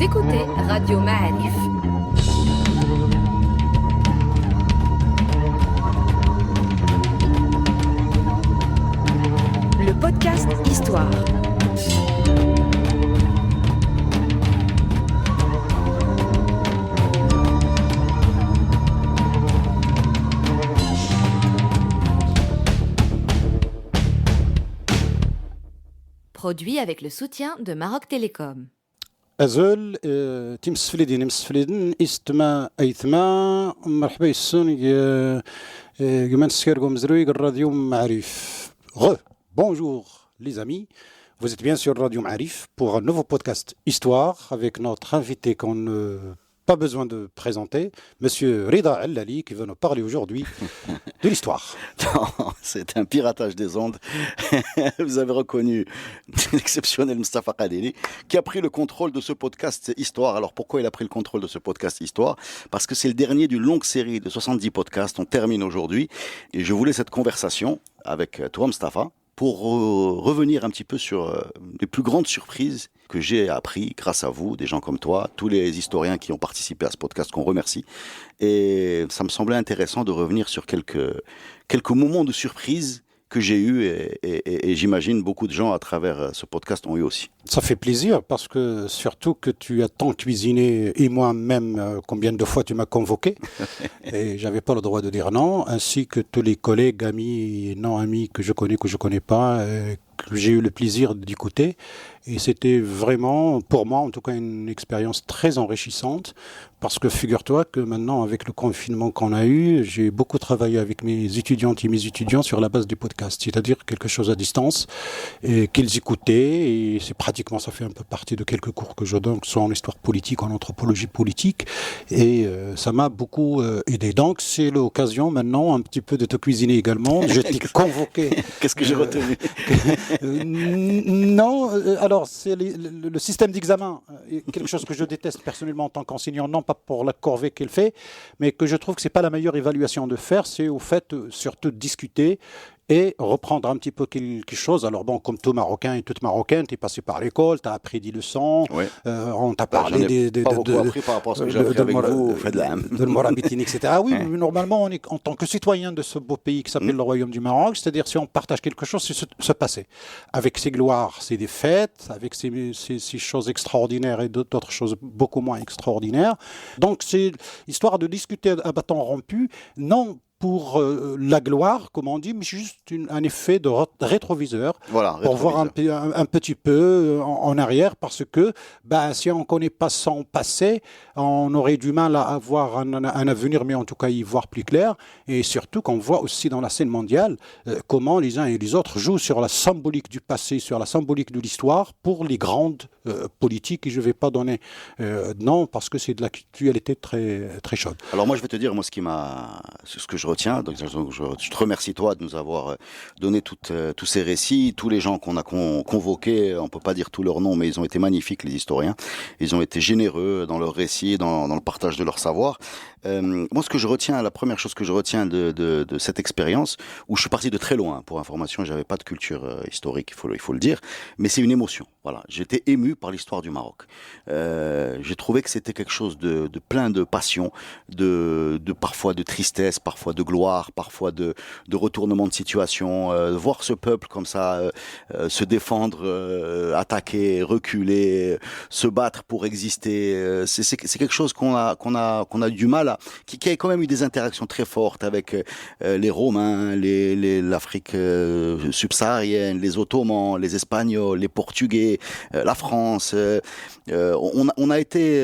écoutez Radio Ma'arif. Le podcast Histoire. Produit avec le soutien de Maroc Télécom. أزول تمسفليدين مسفليدن إستما أيثما مرحبا يسون يمان سكيرغو مزروي الراديو معريف Bonjour les amis, vous êtes bien sur Radio Ma'arif pour un nouveau podcast Histoire avec notre invité qu'on n'a pas besoin de présenter, Monsieur Rida Allali qui va nous parler aujourd'hui de l'histoire. Non, c'est un piratage des ondes. Vous avez reconnu l'exceptionnel Mustafa Kadeli qui a pris le contrôle de ce podcast Histoire. Alors pourquoi il a pris le contrôle de ce podcast Histoire ? Parce que c'est le dernier d'une longue série de 70 podcasts. On termine aujourd'hui et je voulais cette conversation avec toi Mustafa pour revenir un petit peu sur les plus grandes surprises que j'ai appris grâce à vous, des gens comme toi, tous les historiens qui ont participé à ce podcast qu'on remercie. Et ça me semblait intéressant de revenir sur quelques moments de surprise que j'ai eu et j'imagine beaucoup de gens à travers ce podcast ont eu aussi. Ça fait plaisir parce que surtout que tu as tant cuisiné et moi-même combien de fois tu m'as convoqué et j'avais pas le droit de dire non, ainsi que tous les collègues, amis et non amis que je connais pas, que j'ai eu le plaisir d'écouter et c'était vraiment pour moi en tout cas une expérience très enrichissante parce que figure-toi que maintenant avec le confinement qu'on a eu, j'ai beaucoup travaillé avec mes étudiantes et mes étudiants sur la base du podcast, c'est-à-dire quelque chose à distance et qu'ils écoutaient et c'est pratiquement ça fait un peu partie de quelques cours que je donne, soit en histoire politique, en anthropologie politique et ça m'a beaucoup aidé. Donc c'est l'occasion maintenant un petit peu de te cuisiner également. Je t'ai convoqué. Qu'est-ce que j'ai retenu Non, alors c'est le système d'examen, quelque chose que je déteste personnellement en tant qu'enseignant, non pas pour la corvée qu'il fait, mais que je trouve que c'est pas la meilleure évaluation de faire, c'est au fait surtout de discuter et reprendre un petit peu quelque chose. Alors bon, comme tout Marocain et toute Marocaine, tu es passé par l'école, tu as appris des leçons, ouais. On t'a parlé pas beaucoup appris par rapport à ce que j'ai appris avec vous, de Morabitine, etc. Oui, ouais. Mais normalement, on est en tant que citoyen de ce beau pays qui s'appelle le Royaume du Maroc, c'est-à-dire si on partage quelque chose, c'est se passer. Avec ses gloires, c'est des fêtes, avec ces choses extraordinaires et d'autres choses beaucoup moins extraordinaires. Donc c'est histoire de discuter à bâton rompu, non pour la gloire, comme on dit, mais juste un effet de rétroviseur, voilà, pour voir un petit peu en arrière, parce que si on ne connaît pas son passé, on aurait du mal à avoir un avenir, mais en tout cas y voir plus clair, et surtout qu'on voit aussi dans la scène mondiale comment les uns et les autres jouent sur la symbolique du passé, sur la symbolique de l'histoire, pour les grandes politiques, et je ne vais pas donner nom, parce que c'est de l'actualité très, très chaude. Alors moi je vais te dire, moi ce que je retiens, donc je te remercie toi de nous avoir donné tous ces récits, tous les gens qu'on a convoqués, on peut pas dire tous leurs noms, mais ils ont été magnifiques les historiens, ils ont été généreux dans leurs récits, dans le partage de leur savoir. Moi ce que je retiens, la première chose que je retiens de cette expérience, où je suis parti de très loin, pour information, j'avais pas de culture historique, il faut le dire, mais c'est une émotion, voilà, j'étais ému par l'histoire du Maroc. J'ai trouvé que c'était quelque chose de plein de passion, de parfois de tristesse, parfois de gloire, parfois de retournement de situation, voir ce peuple comme ça se défendre, attaquer, reculer, se battre pour exister, c'est quelque chose qu'on a du mal à, qui a quand même eu des interactions très fortes avec les Romains, l'Afrique subsaharienne, les Ottomans, les Espagnols, les Portugais, la France. On a été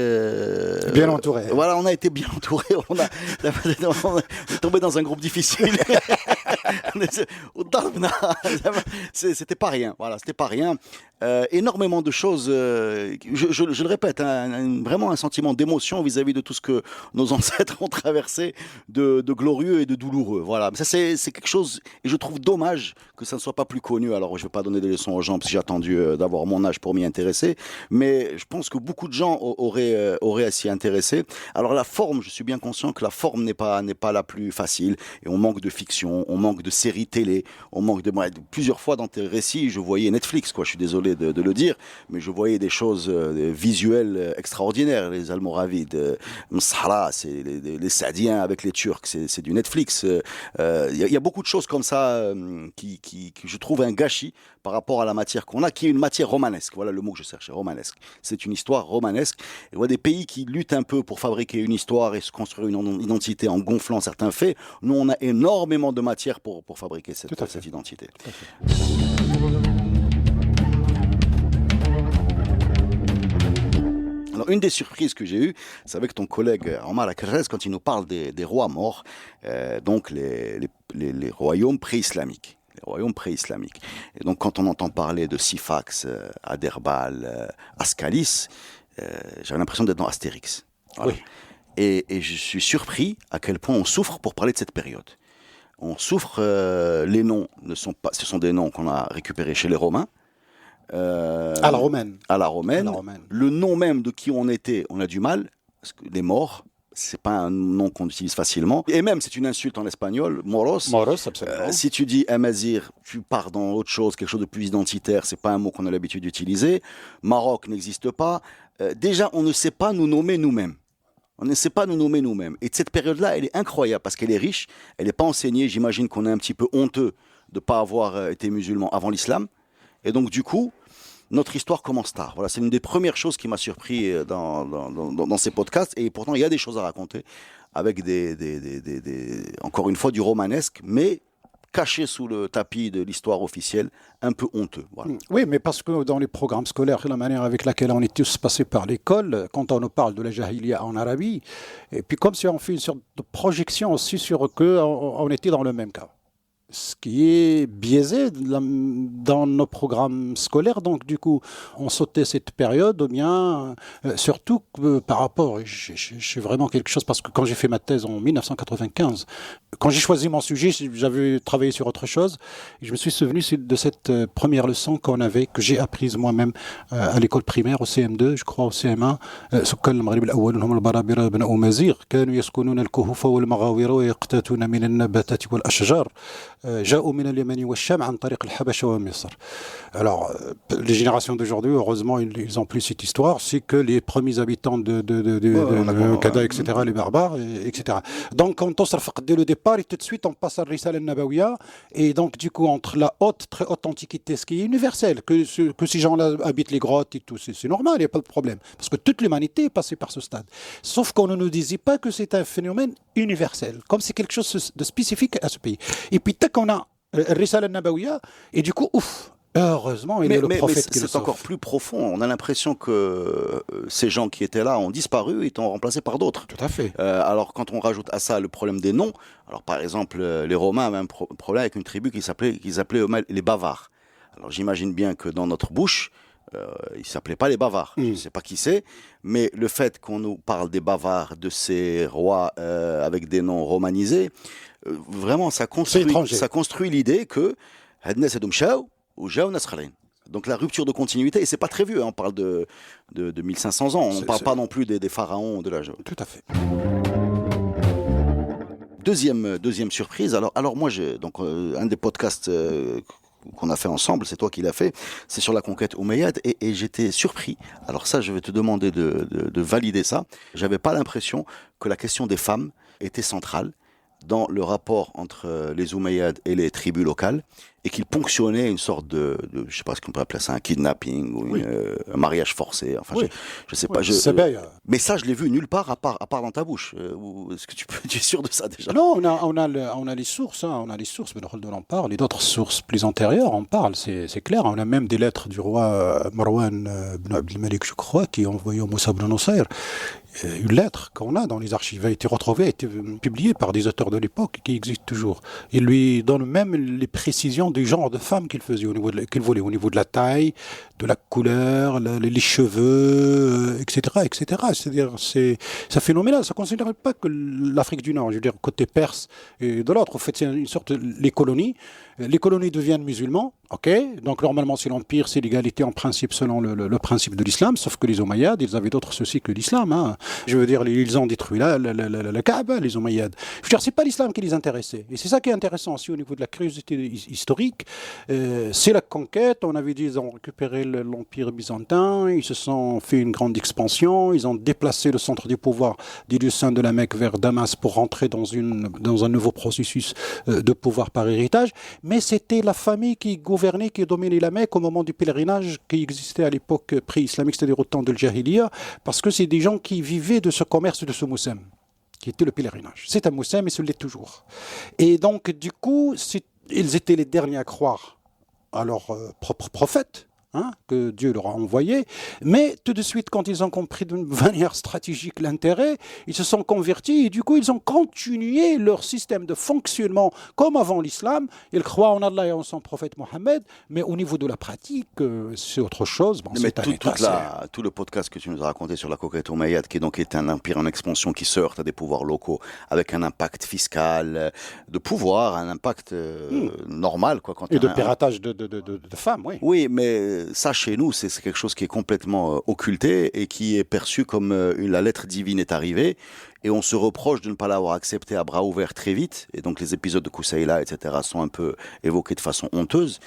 bien entouré. Voilà, on a été bien entouré. On est tombé dans un groupe difficile. C'était pas rien. Voilà, c'était pas rien. Énormément de choses. Je le répète, vraiment un sentiment d'émotion vis-à-vis de tout ce que nos ancêtres ont traversé de glorieux et de douloureux. Voilà, ça c'est quelque chose. Et je trouve dommage que ça ne soit pas plus connu. Alors, je vais pas donner des leçons aux gens parce que j'ai attendu d'avoir mon âge pour m'y intéresser. Mais je pense que beaucoup de gens auraient à s'y intéresser. Alors la forme, je suis bien conscient que la forme n'est pas la plus facile. Et on manque de fiction, on manque de séries télé, on manque de plusieurs fois dans tes récits, je voyais Netflix, quoi. Je suis désolé osé de le dire, mais je voyais des choses visuelles extraordinaires. Les Almoravides, Msahra, c'est les Saadiens avec les Turcs, c'est du Netflix. Il y a beaucoup de choses comme ça qui je trouve un gâchis par rapport à la matière qu'on a, qui est une matière romanesque. Voilà le mot que je cherchais, romanesque. C'est une histoire romanesque. Et on voit des pays qui luttent un peu pour fabriquer une histoire et se construire une identité en gonflant certains faits. Nous, on a énormément de matière pour fabriquer cette identité. Alors, une des surprises que j'ai eues, c'est avec ton collègue Omar Akrez, quand il nous parle des rois morts, donc les royaumes pré-islamiques. Les royaumes pré-islamiques. Et donc, quand on entend parler de Syphax, Adherbal, Ascalis, j'avais l'impression d'être dans Astérix. Voilà. Oui. Et je suis surpris à quel point on souffre pour parler de cette période. On souffre, les noms ce sont des noms qu'on a récupérés chez les Romains. À la romaine. Le nom même de qui on était, on a du mal. Parce que les morts, c'est pas un nom qu'on utilise facilement. Et même, c'est une insulte en espagnol, moros. Moros, absolument. Si tu dis amazir, tu pars dans autre chose, quelque chose de plus identitaire. C'est pas un mot qu'on a l'habitude d'utiliser. Maroc n'existe pas. Déjà, on ne sait pas nous nommer nous-mêmes. On ne sait pas nous nommer nous-mêmes. Et cette période-là, elle est incroyable parce qu'elle est riche. Elle n'est pas enseignée. J'imagine qu'on est un petit peu honteux de ne pas avoir été musulman avant l'islam. Et donc, du coup, notre histoire commence tard. Voilà, c'est une des premières choses qui m'a surpris dans ces podcasts. Et pourtant, il y a des choses à raconter avec encore une fois, du romanesque, mais caché sous le tapis de l'histoire officielle, un peu honteux. Voilà. Oui, mais parce que dans les programmes scolaires, la manière avec laquelle on est tous passés par l'école, quand on nous parle de la Jahiliya en Arabie, et puis comme si on fait une sorte de projection aussi sur qu'on était dans le même cas. Ce qui est biaisé dans nos programmes scolaires. Donc, du coup, on sautait cette période, ou bien, surtout par rapport, j'ai vraiment quelque chose, parce que quand j'ai fait ma thèse en 1995, quand j'ai choisi mon sujet, j'avais travaillé sur autre chose, et je me suis souvenu de cette première leçon que j'ai apprise moi-même à l'école primaire, au CM2, je crois au CM1, سكان المغرب الأول هم البرابرة بن أمازيغ كانوا يسكنون الكهوف والمغاوير ويقتاتون من النباتات والأشجار جاءوا من اليمن والشام عن طريق الحبشة ومصر. Alors, les générations d'aujourd'hui, heureusement, ils ont plus cette histoire, c'est que les premiers habitants de Kada, etc., les barbares, etc. Donc, quand on se refait dès le départ, et tout de suite, on passe à Risala al-Nabawiya, et donc, du coup, entre la haute, très haute antiquité, ce qui est universel, que ces gens-là habitent les grottes et tout, c'est normal, il n'y a pas de problème. Parce que toute l'humanité est passée par ce stade. Sauf qu'on ne nous disait pas que c'est un phénomène universel, comme c'est quelque chose de spécifique à ce pays. Et puis, tant qu'on a Risala al-Nabawiya, et du coup, ouf, heureusement, il est le prophète qui le sauve. C'est encore plus profond. On a l'impression que ces gens qui étaient là ont disparu et sont remplacés par d'autres. Tout à fait. Alors, quand on rajoute à ça le problème des noms, alors par exemple, les Romains avaient un problème avec une tribu qu'ils appelaient les Bavars. Alors, j'imagine bien que dans notre bouche, ils ne s'appelaient pas les Bavars. Je ne sais pas qui c'est, mais le fait qu'on nous parle des Bavars, de ces rois avec des noms romanisés, vraiment, ça construit l'idée que donc la rupture de continuité, et c'est pas très vieux, hein, on parle de 1500 ans, on ne parle pas non plus des pharaons de l'âge. Tout à fait. Deuxième surprise, alors moi, donc, un des podcasts qu'on a fait ensemble, c'est toi qui l'as fait, c'est sur la conquête omeyyade, et j'étais surpris. Alors ça, je vais te demander de valider ça. J'avais pas l'impression que la question des femmes était centrale dans le rapport entre les Omeyyades et les tribus locales, et qu'ils ponctionnaient une sorte de je sais pas ce qu'on peut appeler ça, un kidnapping ou un mariage forcé. Enfin, je sais pas. Mais ça, je l'ai vu nulle part à part dans ta bouche. Est-ce que tu es sûr de ça déjà? Non, on a les sources. Hein, on a les sources. Ben Khaldun en parle, et d'autres sources plus antérieures en parlent. C'est clair. On a même des lettres du roi Marwan ibn Abd al-Malik, je crois, qui a envoyé au Moussa ibn Nusayr. Une lettre qu'on a dans les archives a été retrouvée, a été publiée par des auteurs de l'époque qui existent toujours. Il lui donne même les précisions du genre de femme qu'il faisait, qu'il voulait, au niveau de la taille, de la couleur, les cheveux, etc., etc. C'est-à-dire, c'est phénoménal. Ça ne concerne pas que l'Afrique du Nord, je veux dire, côté perse et de l'autre. En fait, c'est une sorte les colonies. Les colonies deviennent musulmans, ok. Donc normalement, c'est l'empire, c'est l'égalité en principe selon le principe de l'islam. Sauf que les Omeyyades, ils avaient d'autres soucis que l'islam. Hein. Je veux dire, ils ont détruit la Kaaba, les Omeyyades. Je veux dire, c'est pas l'islam qui les intéressait. Et c'est ça qui est intéressant aussi au niveau de la curiosité historique. C'est la conquête. On avait dit ils ont récupéré l'Empire byzantin, ils se sont fait une grande expansion, ils ont déplacé le centre du pouvoir du lieu saint de la Mecque vers Damas pour rentrer dans un nouveau processus de pouvoir par héritage. Mais c'était la famille qui gouvernait, qui dominait la Mecque au moment du pèlerinage qui existait à l'époque pré-islamique, c'est-à-dire au temps de l'Jahiliya, parce que c'est des gens qui vivaient de ce commerce, de ce moussem, qui était le pèlerinage. C'est un moussem et ce l'est toujours. Et donc, du coup, ils étaient les derniers à croire à leur propre prophète, que Dieu leur a envoyé, mais tout de suite, quand ils ont compris d'une manière stratégique l'intérêt, ils se sont convertis et du coup, ils ont continué leur système de fonctionnement comme avant l'islam. Ils croient en Allah et en son prophète Mohammed, mais au niveau de la pratique, c'est autre chose. Bon, mais tout le podcast que tu nous as raconté sur la conquête omeyyade, qui donc est un empire en expansion qui se heurte à des pouvoirs locaux, avec un impact fiscal, de pouvoir, un impact normal. Quoi, et de piratage de femmes, oui. Oui, mais ça, chez nous, c'est quelque chose qui est complètement occulté et qui est perçu comme la lettre divine est arrivée. Et on se reproche de ne pas l'avoir accepté à bras ouverts très vite. Et donc les épisodes de Koussaïla, etc., sont un peu évoqués de façon honteuse,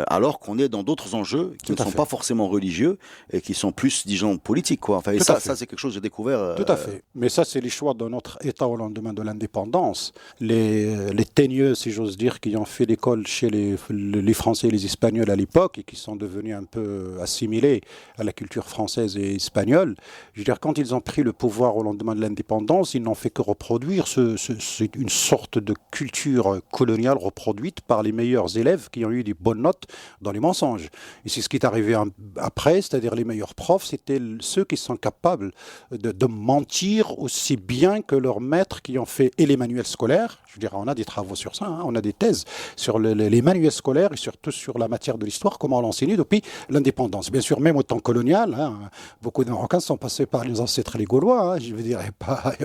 alors qu'on est dans d'autres enjeux qui ne sont pas forcément religieux et qui sont plus, disons, politiques, quoi. Enfin, et ça, c'est quelque chose que j'ai découvert. Tout à fait. Mais ça, c'est les choix de notre État au lendemain de l'indépendance. Les teigneux, si j'ose dire, qui ont fait l'école chez les Français et les Espagnols à l'époque et qui sont devenus un peu assimilés à la culture française et espagnole. Je veux dire, quand ils ont pris le pouvoir au lendemain de l'indépendance, ils n'ont fait que reproduire c'est une sorte de culture coloniale reproduite par les meilleurs élèves qui ont eu des bonnes notes dans les mensonges. Et c'est ce qui est arrivé après, c'est-à-dire les meilleurs profs, c'était ceux qui sont capables de mentir aussi bien que leurs maîtres qui ont fait et les manuels scolaires. Je veux dire, on a des travaux sur ça, on a des thèses sur les manuels scolaires et surtout sur la matière de l'histoire, comment on l'enseignait depuis l'indépendance. Bien sûr, même au temps colonial, beaucoup de Marocains sont passés par les ancêtres les Gaulois. Je veux dire,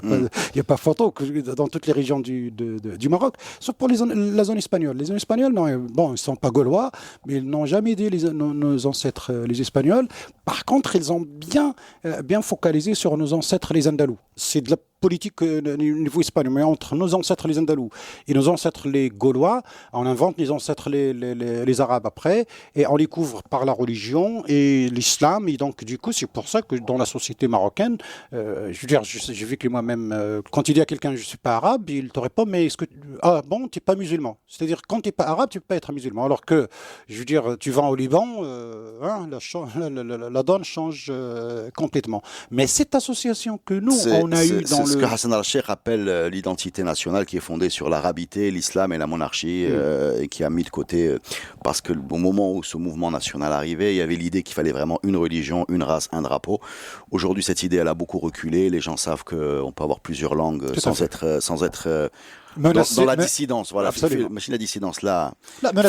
il n'y a pas photo dans toutes les régions du Maroc, sauf pour la zone espagnole. Les zones espagnoles, non, bon, ils ne sont pas gaulois, mais ils n'ont jamais aidé nos ancêtres, les Espagnols. Par contre, ils ont bien focalisé sur nos ancêtres, les Andalous. C'est de la politique au niveau espagnol, mais entre nos ancêtres les Andalous et nos ancêtres les Gaulois, on invente les ancêtres les Arabes après, et on les couvre par la religion et l'islam, et donc du coup c'est pour ça que dans la société marocaine, je veux dire, j'ai vu que moi-même, quand il dit à quelqu'un je suis pas arabe, il te répond mais est-ce que bon, tu n'es pas musulman, c'est-à-dire quand tu n'es pas arabe, tu peux pas être musulman, alors que je veux dire, tu vas au Liban, la donne change complètement. Mais cette association que nous on a eu dans ce que Hassan al-Sheikh appelle l'identité nationale, qui est fondée sur l'arabité, l'islam et la monarchie, et qui a mis de côté, parce que au moment où ce mouvement national arrivait, il y avait l'idée qu'il fallait vraiment une religion, une race, un drapeau. Aujourd'hui, cette idée, elle a beaucoup reculé. Les gens savent qu'on peut avoir plusieurs langues sans être dans la dissidence. Voilà, machine la dissidence, là.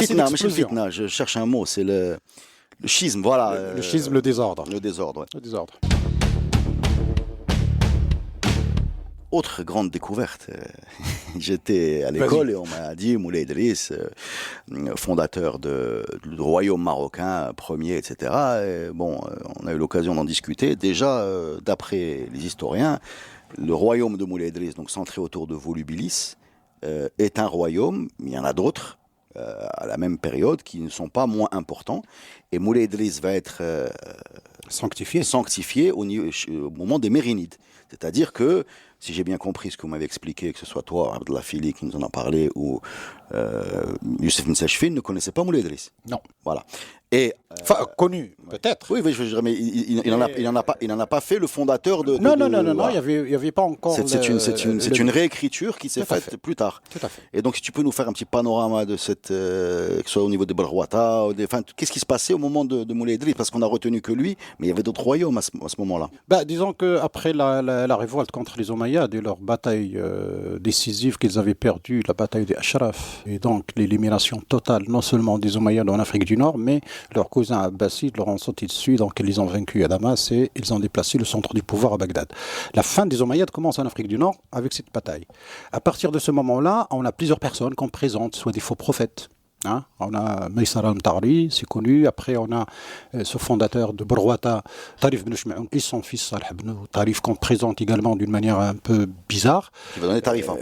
Fitna, je cherche un mot, c'est le schisme, voilà. Le schisme, le désordre. Le désordre, ouais. Le désordre. Autre grande découverte, j'étais à l'école et on m'a dit Moulay Idriss, fondateur du royaume marocain, premier, etc. Et bon, on a eu l'occasion d'en discuter. Déjà, d'après les historiens, le royaume de Moulay Idriss, donc centré autour de Volubilis, est un royaume, il y en a d'autres, à la même période, qui ne sont pas moins importants. Et Moulay Idriss va être sanctifié au moment des Mérinides. C'est-à-dire que, si j'ai bien compris ce que vous m'avez expliqué, que ce soit toi, Abdallah Fili, qui nous en a parlé, ou Youssef Nsachfin, ne connaissait pas Moulay Idriss. Non. Voilà. Et, enfin, connu, peut-être. Oui, mais il n'en a pas fait le fondateur de... Non, il n'y avait pas encore... C'est une réécriture qui s'est faite plus tard. Tout à fait. Et donc, si tu peux nous faire un petit panorama de cette... que ce soit au niveau de Balrouata, qu'est-ce qui se passait au moment de Moulay Idriss? Parce qu'on a retenu que lui, mais il y avait d'autres royaumes à ce moment-là. Disons qu'après la révolte contre les Omeyyades et leur bataille décisive qu'ils avaient perdue, la bataille des Ashraf, et donc l'élimination totale, non seulement des Omeyyades en Afrique du Nord, mais leurs cousins abbassides leur ont sauté dessus, donc ils les ont vaincus à Damas et ils ont déplacé le centre du pouvoir à Bagdad. La fin des Omeyyades commence en Afrique du Nord avec cette bataille. À partir de ce moment-là, on a plusieurs personnes qu'on présente, soit des faux prophètes, Hein, on a Maïsara al-Mtari, c'est connu. Après, on a ce fondateur de Berwata, Tarif Ben Shmaoun, et son fils Salih Ben Tarif, qu'on présente également d'une manière un peu bizarre. Qui va donner Tarifa.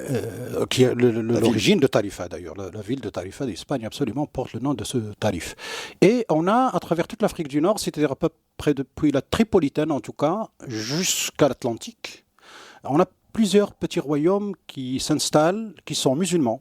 Qui est l'origine de Tarifa, d'ailleurs. La ville de Tarifa d'Espagne, absolument, porte le nom de ce Tarif. Et on a, à travers toute l'Afrique du Nord, c'est-à-dire à peu près depuis la Tripolitaine, en tout cas, jusqu'à l'Atlantique, on a plusieurs petits royaumes qui s'installent, qui sont musulmans,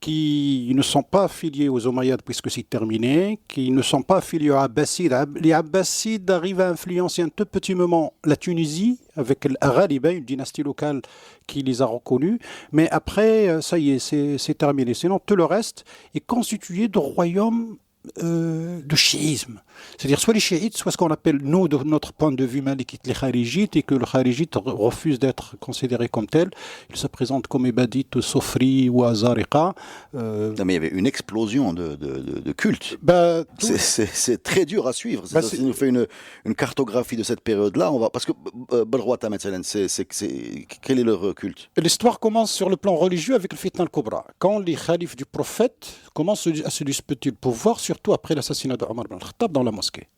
qui ne sont pas affiliés aux Omeyyades puisque c'est terminé, qui ne sont pas affiliés aux Abbassides. Les Abbassides arrivent à influencer un tout petit moment la Tunisie avec l'Ghaliba, une dynastie locale qui les a reconnus. Mais après, ça y est, c'est terminé. Sinon, tout le reste est constitué de royaumes de chiisme. C'est-à-dire soit les chiites, soit ce qu'on appelle, nous, de notre point de vue malikite, les kharijites, et que le kharijite refuse d'être considéré comme tel. Il se présente comme ibadite, sofri ou azariqa. Non, mais il y avait une explosion de culte. Bah, c'est très dur à suivre. Bah, si nous fait une cartographie de cette période-là, on va parce que Berwata, quel est leur culte? L'histoire commence sur le plan religieux avec le Fitna al-Kubra. Quand les khalifes du prophète commencent à se disputer le pouvoir, surtout après l'assassinat d'Omar ibn al-Khattab dans la mosquée.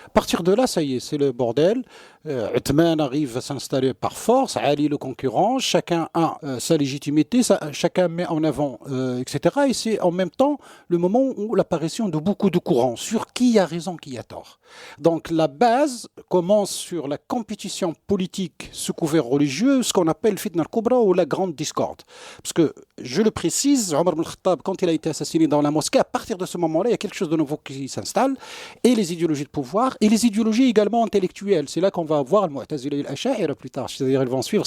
À partir de là, ça y est, c'est le bordel. Uthman arrive à s'installer par force, Ali le concurrent, chacun a sa légitimité, chacun met en avant, etc. Et c'est en même temps le moment où l'apparition de beaucoup de courants sur qui a raison, qui a tort. Donc la base commence sur la compétition politique sous couvert religieux, ce qu'on appelle fitna al-kubra ou la grande discorde. Parce que, je le précise, Omar ibn al-Khattab, quand il a été assassiné dans la mosquée, à partir de ce moment-là, il y a quelque chose de nouveau qui s'installe, et les idéologies de pouvoir, et les idéologies également intellectuelles. C'est là qu'on va voir le Mu'tazila et l'Asha'ira plus tard. C'est-à-dire ils vont suivre,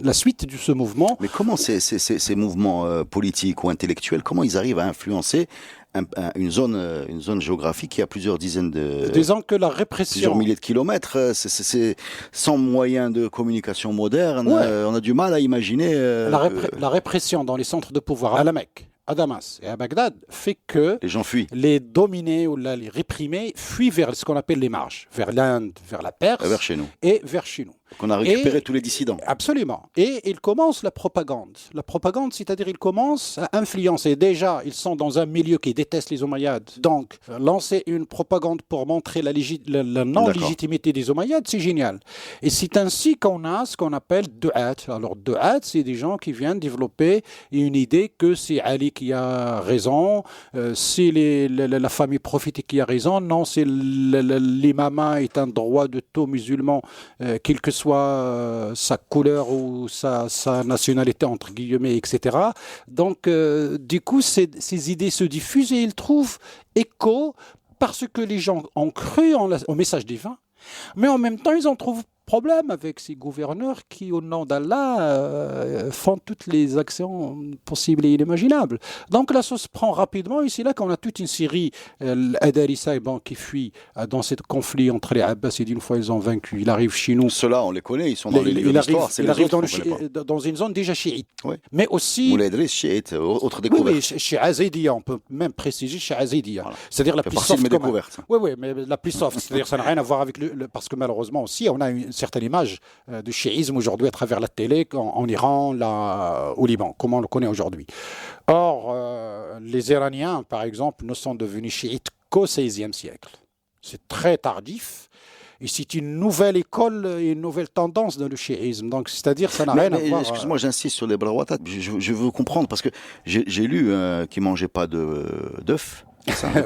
la suite de ce mouvement. Mais comment ces mouvements politiques ou intellectuels, comment ils arrivent à influencer une zone géographique qui a plusieurs dizaines disons que la répression, plusieurs milliers de kilomètres, c'est sans moyens de communication moderne, ouais. On a du mal à imaginer la répression dans les centres de pouvoir à la Mecque, à Damas et à Bagdad fait que les gens fuient. Les dominés ou les réprimés fuient vers ce qu'on appelle les marges, vers l'Inde, vers la Perse vers chez nous. Et vers chez nous. Donc on a récupéré tous les dissidents. Absolument. Et il commence la propagande. La propagande, c'est-à-dire ils commencent à influencer. Déjà, ils sont dans un milieu qui déteste les Omeyyades. Donc, lancer une propagande pour montrer la non-légitimité des Omeyyades, c'est génial. Et c'est ainsi qu'on a ce qu'on appelle Du'at. Alors, Du'at, c'est des gens qui viennent développer une idée que c'est Ali qui a raison, c'est la famille prophétique qui a raison. Non, c'est l'imama est un droit de tout musulman, quel que soit sa couleur ou sa nationalité, entre guillemets, etc. Donc, du coup, ces idées se diffusent et ils trouvent écho parce que les gens ont cru au message divin, mais en même temps, ils en trouvent problème avec ces gouverneurs qui, au nom d'Allah, font toutes les actions possibles et inimaginables. Donc la sauce prend rapidement, et c'est là qu'on a toute une série, l'Adarissa qui fuit dans ce conflit entre les Abbasides. Une fois ils ont vaincu, il arrive chez nous. Ceux-là, on les connaît, ils sont dans les livres d'histoire. Il arrive dans une zone déjà chiite. Oui. Mais aussi... Moulay Idriss, chiite, autre découverte. Oui, chez Azédia, on peut même préciser chez Azédia. Voilà. C'est-à-dire la plus soft. Oui, mais la plus soft. C'est-à-dire ça n'a rien à voir avec parce que malheureusement aussi, on a une certaine image de chiisme aujourd'hui à travers la télé en Iran, au Liban, comme on le connaît aujourd'hui. Or, les Iraniens, par exemple, ne sont devenus chiites qu'au XVIe siècle. C'est très tardif. Et c'est une nouvelle école et une nouvelle tendance dans le chiisme. Donc, c'est-à-dire, ça n'a rien à voir. Excuse-moi, j'insiste sur les Berwata. Je veux comprendre parce que j'ai lu qu'ils ne mangeaient pas d'œufs.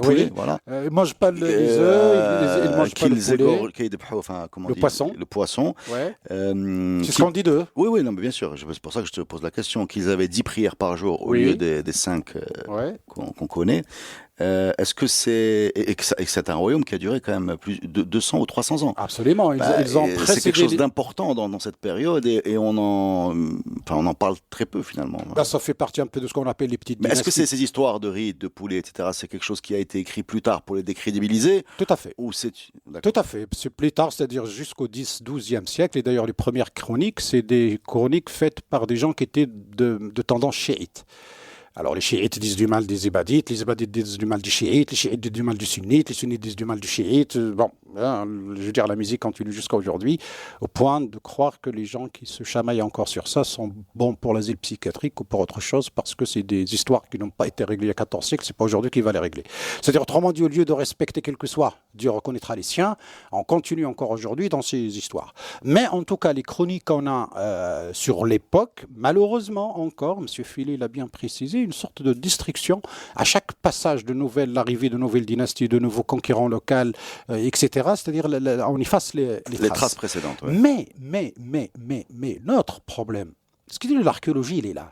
Oui, voilà. Ils ne mangent pas les œufs, ils ne mangent pas le poulet, le poisson. Ouais. C'est ce qu'on dit d'eux. Oui, non, mais bien sûr. C'est pour ça que je te pose la question. Qu'ils avaient 10 prières par jour au lieu des 5 qu'on connaît. Est-ce que c'est un royaume qui a duré quand même plus de 200 ou 300 ans? Absolument. Ils ont c'est quelque chose d'important dans cette période et on en parle très peu finalement. Là, ça fait partie un peu de ce qu'on appelle les petites dynasties. Est-ce que ces histoires de rides, de poulets, etc., c'est quelque chose qui a été écrit plus tard pour les décrédibiliser? Tout à fait. Tout à fait. C'est plus tard, c'est-à-dire jusqu'au 10-12e siècle. Et d'ailleurs, les premières chroniques, c'est des chroniques faites par des gens qui étaient de tendance chiite. Alors les chiites disent du mal des ibadites, les ibadites disent du mal des chiites, les chiites disent du mal du sunnite, les sunnites disent du mal du chiite. Bon, hein, je veux dire, la musique continue jusqu'à aujourd'hui, au point de croire que les gens qui se chamaillent encore sur ça sont bons pour l'asile psychiatrique ou pour autre chose, parce que c'est des histoires qui n'ont pas été réglées il y a 14 siècles, c'est pas aujourd'hui qu'il va les régler. C'est-à-dire, autrement dit, au lieu de respecter quel que soit, Dieu reconnaîtra les siens, on continue encore aujourd'hui dans ces histoires. Mais en tout cas, les chroniques qu'on a sur l'époque, malheureusement encore, M. Philly l'a bien précisé, une sorte de distraction à chaque passage de nouvelles, l'arrivée de nouvelles dynasties, de nouveaux conquérants locaux, etc. C'est-à-dire, on efface les traces précédentes. Ouais. Mais notre problème, ce qui dit de l'archéologie, il est là.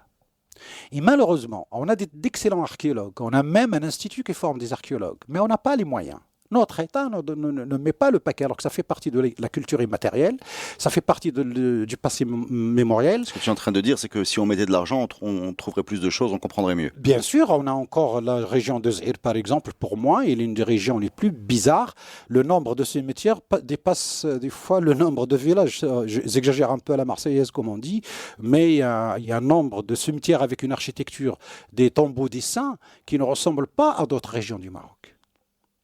Et malheureusement, on a d'excellents archéologues, on a même un institut qui forme des archéologues, mais on n'a pas les moyens. Notre État ne met pas le paquet, alors que ça fait partie de la culture immatérielle, ça fait partie du passé mémoriel. Ce que tu es en train de dire, c'est que si on mettait de l'argent, on trouverait plus de choses, on comprendrait mieux. Bien sûr, on a encore la région de Z'ir, par exemple, pour moi, il est une des régions les plus bizarres. Le nombre de cimetières dépasse des fois le nombre de villages. J'exagère un peu à la marseillaise, comme on dit, mais il y a un nombre de cimetières avec une architecture, des tombeaux des saints, qui ne ressemblent pas à d'autres régions du Maroc.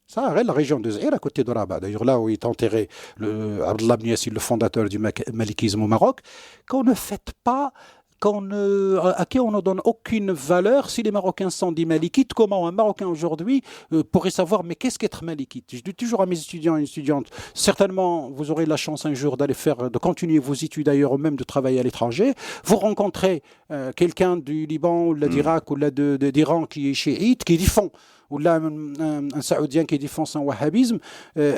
Ça, la région de Z'ir, à côté de Rabat, d'ailleurs là où est enterré Abdallah ibn Yassine, le fondateur du malikisme au Maroc, qu'on ne fête pas, à qui on ne donne aucune valeur. Si les Marocains sont des malikites, comment un Marocain aujourd'hui pourrait savoir, mais qu'est-ce qu'être malikite? Je dis toujours à mes étudiants et étudiantes, certainement vous aurez la chance un jour de continuer vos études ailleurs ou même de travailler à l'étranger. Vous rencontrez quelqu'un du Liban ou d'Irak ou d'Iran qui est chiite, qui défend, ou là un Saoudien qui défend son wahhabisme.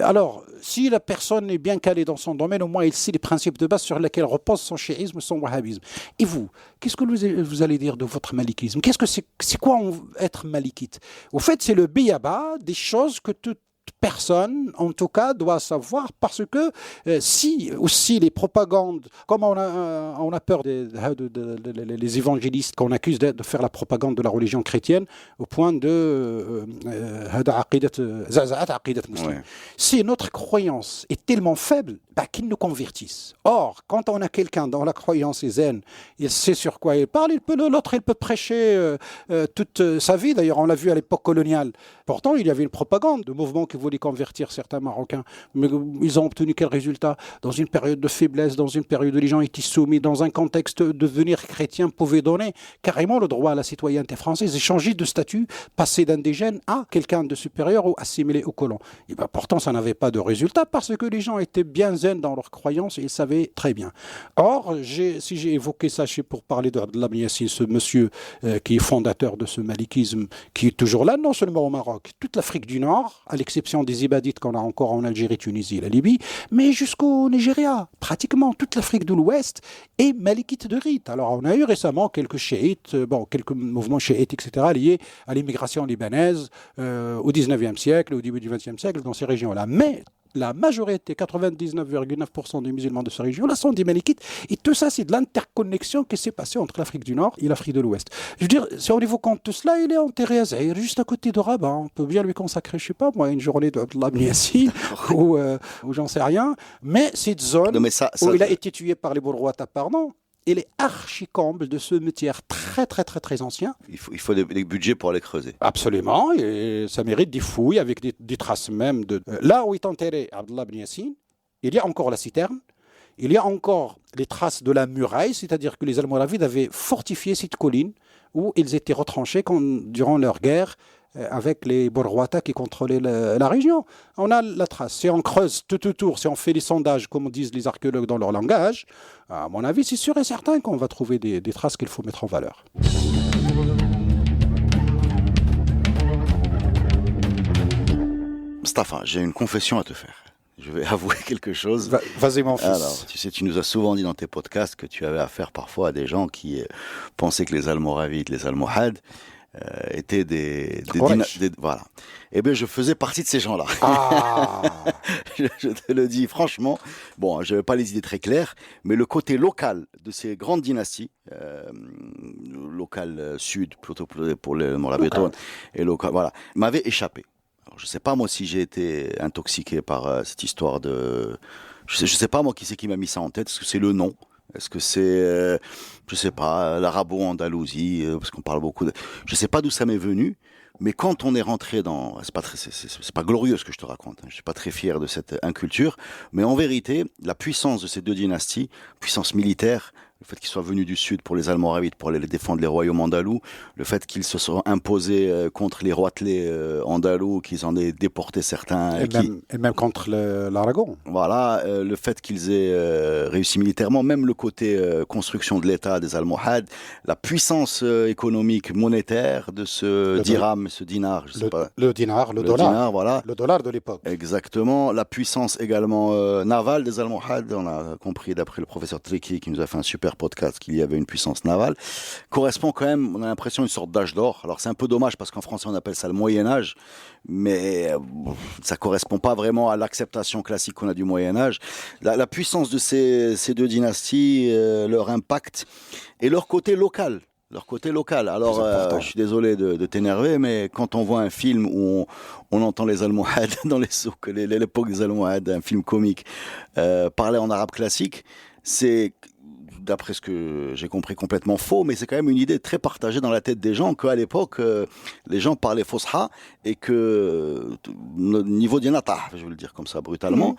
Alors, si la personne est bien calée dans son domaine, au moins il sait les principes de base sur lesquels repose son chiisme, son wahhabisme. Et vous, qu'est-ce que vous allez dire de votre malikisme? Qu'est-ce que c'est quoi être malikite? Au fait, c'est le béaba des choses que toute personne, en tout cas, doit savoir, parce que si aussi les propagandes, comme on a peur les évangélistes qu'on accuse de faire la propagande de la religion chrétienne au point de si notre croyance est tellement faible, qu'ils nous convertissent. Or, quand on a quelqu'un dont la croyance est zen, il sait sur quoi il parle, l'autre il peut prêcher toute sa vie. D'ailleurs, on l'a vu à l'époque coloniale. Pourtant, il y avait une propagande de mouvements qui voulaient convertir certains Marocains. Mais ils ont obtenu quel résultat? Dans une période de faiblesse, dans une période où les gens étaient soumis, dans un contexte de devenir chrétien pouvait donner carrément le droit à la citoyenneté française et changer de statut, passer d'indigène à quelqu'un de supérieur ou assimilé au colon. Et pourtant, ça n'avait pas de résultat parce que les gens étaient bien zen dans leurs croyances et ils savaient très bien. Or, si j'ai évoqué ça, c'est pour parler d'Abdallah ibn Yassine, ce monsieur qui est fondateur de ce malikisme, qui est toujours là, non seulement au Maroc, toute l'Afrique du Nord, à l'exception des Ibadites qu'on a encore en Algérie, Tunisie et la Libye, mais jusqu'au Nigeria, pratiquement toute l'Afrique de l'Ouest est malikite de rite. Alors, on a eu récemment quelques chiites, quelques mouvements chiites, etc., liés à l'immigration libanaise au 19e siècle, au début du 20e siècle, dans ces régions-là. Mais la majorité, 99,9% des musulmans de cette région-là sont des malikites. Et tout ça, c'est de l'interconnexion qui s'est passée entre l'Afrique du Nord et l'Afrique de l'Ouest. Je veux dire, si on évoque tout cela, il est enterré à Z'ir, juste à côté de Rabat. On peut bien lui consacrer, je ne sais pas, moi, une journée d'Abdallah ibn Yassine ou j'en sais rien. Mais cette zone où il a été tué par les Bourguata, pardon, il est archi-comble de ce cimetière très, très, très, très ancien. Il faut des budgets pour aller creuser. Absolument, et ça mérite des fouilles avec des traces même. Là où est enterré Abdallah ibn Yassine, il y a encore la citerne, il y a encore les traces de la muraille, c'est-à-dire que les Almoravides avaient fortifié cette colline où ils étaient retranchés durant leur guerre avec les Bourguata qui contrôlaient la région. On a la trace. Si on creuse tout autour, si on fait des sondages, comme disent les archéologues dans leur langage, à mon avis, c'est sûr et certain qu'on va trouver des traces qu'il faut mettre en valeur. Mustafa, j'ai une confession à te faire. Je vais avouer quelque chose. Vas-y, mon fils. Alors, tu sais, tu nous as souvent dit dans tes podcasts que tu avais affaire parfois à des gens qui pensaient que les Almoravides, les Almohades, étaient voilà. Eh bien, je faisais partie de ces gens-là. Ah. je te le dis franchement. Bon, je n'avais pas les idées très claires, mais le côté local de ces grandes dynasties, local sud, plutôt pour les Moravides, et local, voilà, m'avait échappé. Alors, je ne sais pas moi si j'ai été intoxiqué par cette histoire de. Je sais pas moi qui c'est qui m'a mis ça en tête, parce que c'est le nom. Est-ce que c'est, je sais pas, l'Arabo-Andalousie, parce qu'on parle beaucoup de... Je sais pas d'où ça m'est venu, mais quand on est rentré dans... C'est pas glorieux ce que je te raconte, hein. Je suis pas très fier de cette inculture, mais en vérité, la puissance de ces deux dynasties, puissance militaire, le fait qu'ils soient venus du sud pour les Almoravides, pour aller défendre les royaumes andalous, le fait qu'ils se sont imposés contre les roitelets andalous, qu'ils en aient déporté certains. Et même contre l'Aragon. Voilà, le fait qu'ils aient réussi militairement, même le côté construction de l'État des Almohades, la puissance économique, monétaire de ce dirham, ce dinar, je sais pas. Le dinar, le dollar. Dinar, voilà. Le dollar de l'époque. Exactement. La puissance également navale des Almohades, on a compris d'après le professeur Triki qui nous a fait un super podcast qu'il y avait une puissance navale, correspond quand même, on a l'impression, à une sorte d'âge d'or. Alors c'est un peu dommage parce qu'en français on appelle ça le Moyen-Âge, mais ça correspond pas vraiment à l'acceptation classique qu'on a du Moyen-Âge. La puissance de ces deux dynasties, leur impact et leur côté local. Alors, je suis désolé de t'énerver, mais quand on voit un film où on entend les Almohades dans les souks, l'époque des Almohades, un film comique, parler en arabe classique, c'est, d'après ce que j'ai compris, complètement faux, mais c'est quand même une idée très partagée dans la tête des gens qu'à l'époque, les gens parlaient Fosha et que niveau d'Yanata, je vais le dire comme ça brutalement,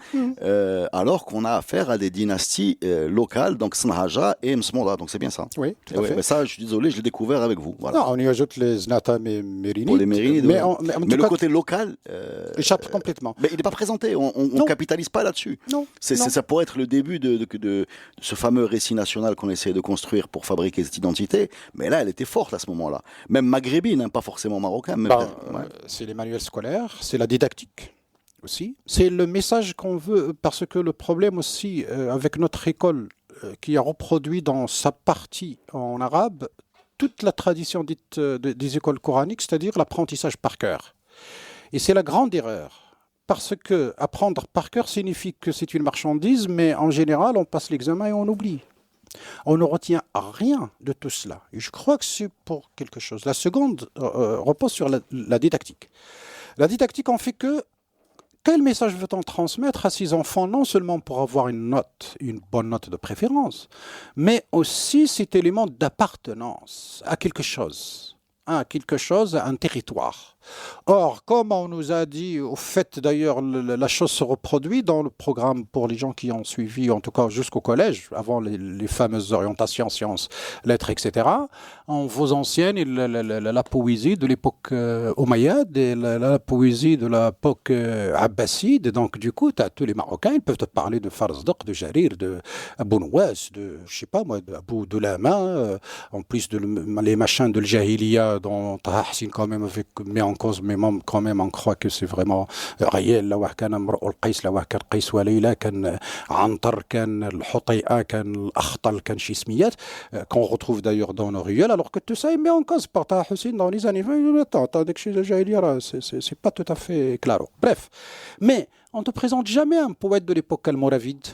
alors qu'on a affaire à des dynasties locales, donc Sanhaja et Msmoda, donc c'est bien ça. Oui, tout à fait. Mais ça, je suis désolé, je l'ai découvert avec vous. Voilà. Non, on y ajoute les Znata Mérinides. Pour les Mérinides, mais, mais le côté local échappe complètement. Mais il n'est pas présenté, on ne capitalise pas là-dessus. Non. Ça pourrait être le début de ce fameux récit national qu'on essaie de construire pour fabriquer cette identité, mais là, elle était forte à ce moment-là. Même maghrébine, hein, pas forcément marocaine. Mais c'est les manuels scolaires, c'est la didactique aussi. C'est le message qu'on veut, parce que le problème aussi avec notre école qui a reproduit dans sa partie en arabe toute la tradition dite des écoles coraniques, c'est-à-dire l'apprentissage par cœur. Et c'est la grande erreur. Parce que apprendre par cœur signifie que c'est une marchandise, mais en général, on passe l'examen et on oublie. On ne retient rien de tout cela. Et je crois que c'est pour quelque chose. La seconde repose sur la didactique. La didactique en fait que quel message veut-on transmettre à ses enfants, non seulement pour avoir une bonne note de préférence, mais aussi cet élément d'appartenance à quelque chose, à un territoire. Or, comme on nous a dit, au fait d'ailleurs, la chose se reproduit dans le programme pour les gens qui ont suivi, en tout cas jusqu'au collège, avant les fameuses orientations sciences, lettres, etc. On vous enseigne la poésie de l'époque omeyyade et la poésie de l'époque abbasside. Donc, du coup, tu as tous les Marocains, ils peuvent te parler de Farzdak, de Jarir, de Abou Nouas, de, je sais pas moi, d'Abou Doulama, en plus les machins de l'Jahiliya dont Taha Hassin quand même met en cause, mais quand même on croit que c'est vraiment réel. لو كان امرؤ القيس لو كان قيس وليلى كان عنتر كان الحطيئة كان الأخطل كان شي سميات qu'on retrouve d'ailleurs dans nos ruelles, alors que tout ça est mis en cause par Taha Hussein dans les années 20. Attends, dès que je suis c'est pas tout à fait clair. Bref, mais on ne te présente jamais un poète de l'époque almoravide,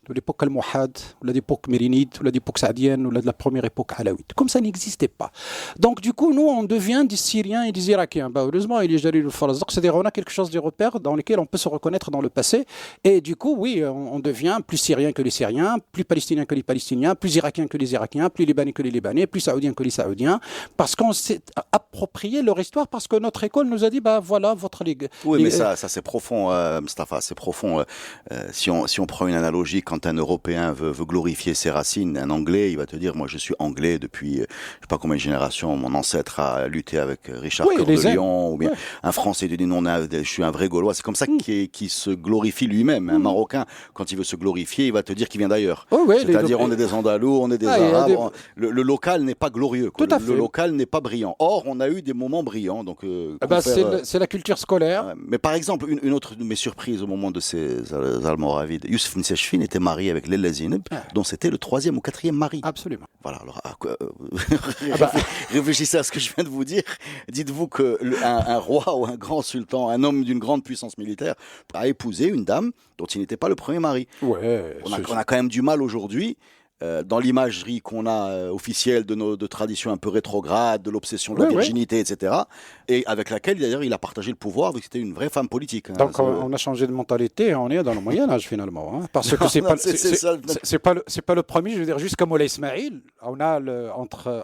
de l'époque almohade, ou de l'époque mérinide, ou de l'époque saadienne, ou de la première époque alawite. Comme ça n'existait pas. Donc du coup, nous, on devient des Syriens et des Irakiens. Heureusement, il y a Jalil al-Farazdak, c'est-à-dire on a quelque chose de repères dans lesquels on peut se reconnaître dans le passé. Et du coup, oui, on devient plus Syrien que les Syriens, plus Palestinien que les Palestiniens, plus Irakien que les Irakiens, plus Libanais que les Libanais, plus Saoudien que les Saoudiens, parce qu'on s'est approprié leur histoire, parce que notre école nous a dit, voilà, votre ligue. Oui, mais ça c'est profond, Mustapha, c'est profond. Si on prend une analogie, quand un Européen veut glorifier ses racines, un Anglais, il va te dire, moi je suis Anglais depuis, je sais pas combien de générations, mon ancêtre a lutté avec Richard Cœur de Lion, ou bien un Français te dit, non, je suis un vrai Gaulois. C'est comme ça qu'il se glorifie lui-même. Un Marocain, quand il veut se glorifier, il va te dire qu'il vient d'ailleurs. C'est-à-dire, on est des Andalous, on est des Arabes. Le local n'est pas glorieux. Quoi. Le local n'est pas brillant. Or, on a eu des moments brillants. Donc, c'est la culture scolaire. Mais par exemple, une autre de mes surprises au moment de ces Almoravides, Youssef Nessachfine était marié avec Leila Zineb, dont c'était le 3e ou 4e mari. Absolument. Voilà, alors réfléchissez à ce que je viens de vous dire. Dites-vous qu'un roi ou un grand sultan, un homme d'une grande puissance militaire, a épousé une dame dont il n'était pas le premier mari. Ouais, on a quand même du mal aujourd'hui dans l'imagerie qu'on a officielle de traditions un peu rétrogrades, de l'obsession de la virginité, etc. Et avec laquelle, d'ailleurs, il a partagé le pouvoir, vu que c'était une vraie femme politique. Donc, on a changé de mentalité, on est dans le Moyen-Âge, finalement. Hein, parce que c'est pas le premier, je veux dire, jusqu'à Moulay Ismaïl, on a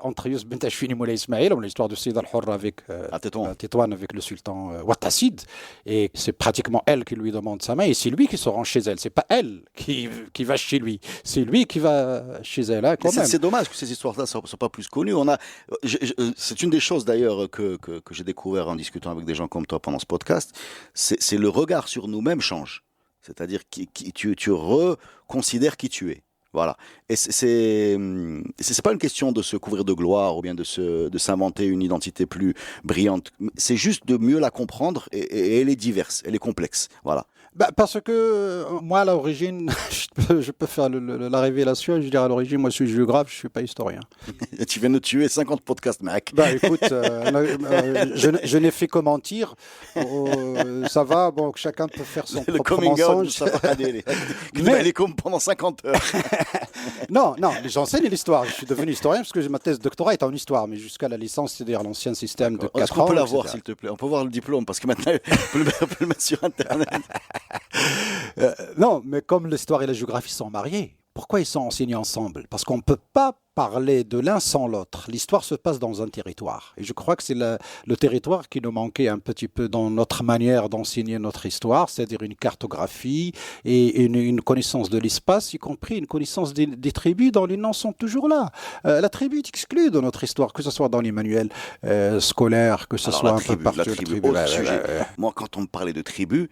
entre Youssef Ben Tachfine et Moulay Ismaïl, on a l'histoire de Sayyid al-Hurra avec Tétouan, avec le sultan Ouattacide, et c'est pratiquement elle qui lui demande sa main, et c'est lui qui se rend chez elle, c'est pas elle qui va chez lui, c'est lui qui va chez elle, hein, quand même. C'est dommage que ces histoires-là ne soient pas plus connues. C'est une des choses d'ailleurs que j'ai découvert en discutant avec des gens comme toi pendant ce podcast, c'est le regard sur nous-mêmes change. C'est-à-dire que tu reconsidères qui tu es. Voilà. Et c'est pas une question de se couvrir de gloire ou bien de s'inventer une identité plus brillante. C'est juste de mieux la comprendre et elle est diverse, elle est complexe. Voilà. Parce que moi, à l'origine, je peux faire la révélation, je dirais à l'origine, moi je suis géographe, je ne suis pas historien. Tu viens de tuer 50 podcasts, mec. Écoute, je n'ai fait que mentir. Ça va, bon, chacun peut faire son propre mensonge. Elle est comme pendant 50 heures. Non, j'enseigne l'histoire. Je suis devenu historien parce que ma thèse de doctorat est en histoire, mais jusqu'à la licence, c'est-à-dire l'ancien système de 4 ans. Est-ce qu'on peut l'avoir, s'il te plaît? On peut voir le diplôme, parce que maintenant, on peut le mettre sur Internet. Non, mais comme l'histoire et la géographie sont mariés, pourquoi ils sont enseignés ensemble? Parce qu'on ne peut pas parler de l'un sans l'autre. L'histoire se passe dans un territoire. Et je crois que c'est le territoire qui nous manquait un petit peu dans notre manière d'enseigner notre histoire, c'est-à-dire une cartographie et une connaissance de l'espace, y compris une connaissance des tribus dont les noms sont toujours là. La tribu est exclue de notre histoire, que ce soit dans les manuels scolaires, que ce soit un peu partout. Moi, quand on me parlait de tribu,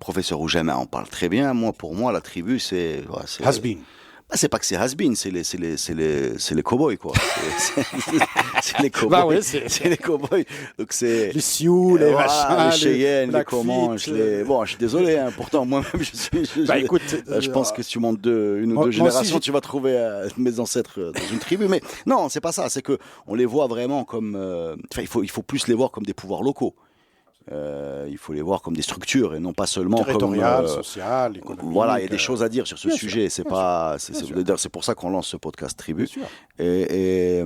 professeur Oujama en parle très bien. Pour moi, la tribu, c'est has-been. C'est pas que c'est has-been, c'est les cow-boys, quoi. C'est les cow-boys. C'est les cow-boys. Donc c'est les Sioux, les machins, les Cheyennes, les Comanches, Bon, je suis désolé, hein, pourtant moi-même écoute, je pense que si tu montes une ou deux générations, tu vas trouver mes ancêtres dans une tribu. Mais non, c'est pas ça. C'est que on les voit vraiment comme. Il faut plus les voir comme des pouvoirs locaux. Il faut les voir comme des structures et non pas seulement territoriales, sociales, économiques. Voilà, il y a des choses à dire sur ce sujet. C'est pour ça qu'on lance ce podcast Tribu. Et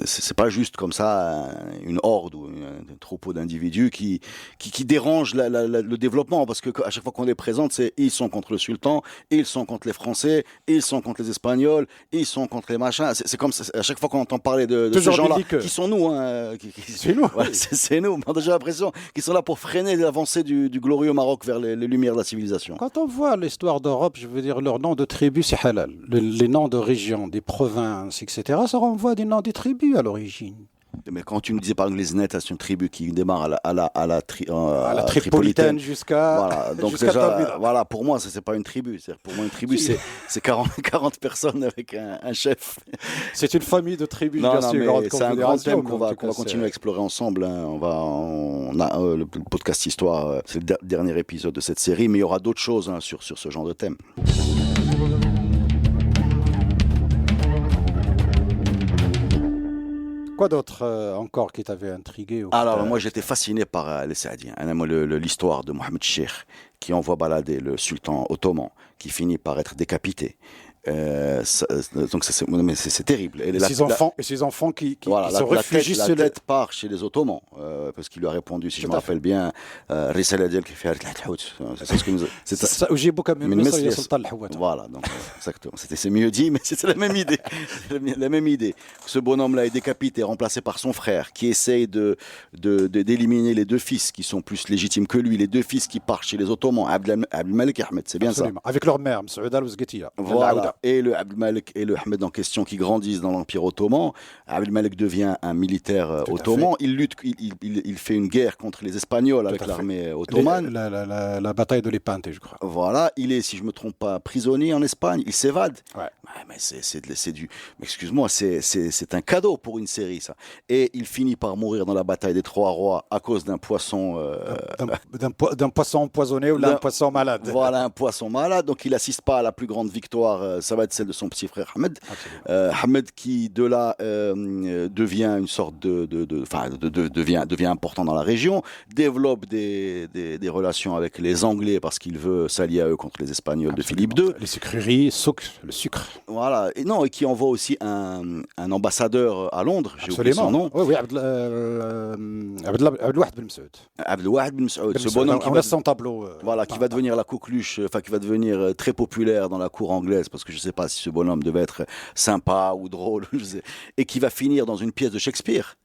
c'est pas juste comme ça une horde ou un troupeau d'individus qui dérange le développement, parce que à chaque fois qu'on les présente, c'est ils sont contre le sultan, ils sont contre les Français, ils sont contre les Espagnols, ils sont contre les machins. C'est comme ça, à chaque fois qu'on entend parler de ces gens-là, qui sont nous, hein, c'est nous. Ouais, c'est nous. On a déjà l'impression qui sont là pour freiner l'avancée du glorieux Maroc vers les lumières de la civilisation. Quand on voit l'histoire d'Europe, je veux dire, leurs noms de tribus, c'est halal. Les noms de régions, des provinces, etc., ça renvoie des noms des tribus à l'origine. Mais quand tu nous disais par exemple les Znettes, c'est une tribu qui démarre à la Tripolitaine jusqu'à. Voilà, donc jusqu'à déjà, voilà, pour moi, ça c'est pas une tribu. Pour moi, une tribu, c'est 40 personnes avec un chef. C'est une famille de tribus. Non, mais c'est un grand thème qu'on va continuer à explorer ensemble. Hein. On a le podcast Histoire, c'est le dernier épisode de cette série, mais il y aura d'autres choses sur ce genre de thème. Quoi d'autre encore qui t'avait intrigué Alors, moi, j'étais fasciné par les Saadiens. L'histoire de Mohamed Cheikh, qui envoie balader le sultan ottoman, qui finit par être décapité. Donc c'est terrible. Et ses enfants qui se réfugient la tête part chez les Ottomans, parce qu'il lui a répondu, si je me rappelle bien, Risala dial kif yaret al-Hout. C'est ce que nous. Ça j'ai beaucoup aimé le sultan al-Hout. Voilà, donc exactement. C'est mieux dit, mais c'est la même idée. La même idée. Ce bonhomme-là est décapité, remplacé par son frère, qui essaye d'éliminer les deux fils qui sont plus légitimes que lui, les deux fils qui partent chez les Ottomans, Abdelmalek et Ahmed, c'est bien ça. Avec leur mère, Saouda al-Ouzghatia. Voilà. Et le Abdelmalek et le Ahmed en question qui grandissent dans l'Empire ottoman. Abdelmalek devient un militaire ottoman. Il lutte, il fait une guerre contre les Espagnols avec l'armée ottomane. La bataille de Lépante, je crois. Voilà, il est, si je me trompe pas, prisonnier en Espagne. Il s'évade. Ouais. Mais c'est du. Excuse-moi, c'est un cadeau pour une série, ça. Et il finit par mourir dans la bataille des Trois Rois à cause d'un poisson. D'un poisson empoisonné ou d'un poisson malade. Voilà, un poisson malade. Donc il n'assiste pas à la plus grande victoire ça va être celle de son petit frère Ahmed. Ahmed qui de là devient une sorte devient important dans la région, développe des relations avec les Anglais parce qu'il veut s'allier à eux contre les Espagnols de Philippe II. Les sucreries, le sucre. Voilà, et qui envoie aussi un ambassadeur à Londres, j'ai oublié son nom. Oui, Abdelwahid Ben Msaoud. Abdelwahid Ben Msaoud, ce bonhomme qui va devenir la coqueluche, qui va devenir très populaire dans la cour anglaise, parce que je ne sais pas si ce bonhomme devait être sympa ou drôle, et qui va finir dans une pièce de Shakespeare.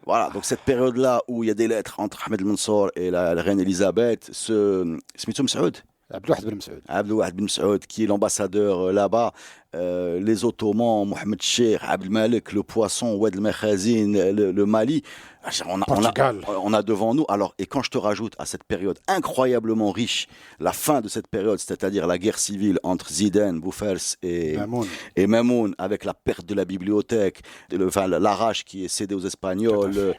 Voilà, donc cette période-là où il y a des lettres entre Ahmed el-Mansour et la reine Elisabeth, Smithou Msaoud. Abdelwahid Ben Msaoud, qui est l'ambassadeur là-bas, les Ottomans, Mohamed Cheikh, Abdel Malik, le Poisson, Oued el Mekhazin, le Mali. On a devant nous. Alors, et quand je te rajoute à cette période incroyablement riche, la fin de cette période, c'est-à-dire la guerre civile entre Zidane, Bouffers et Mamoun, avec la perte de la bibliothèque, l'arrache qui est cédé aux Espagnols.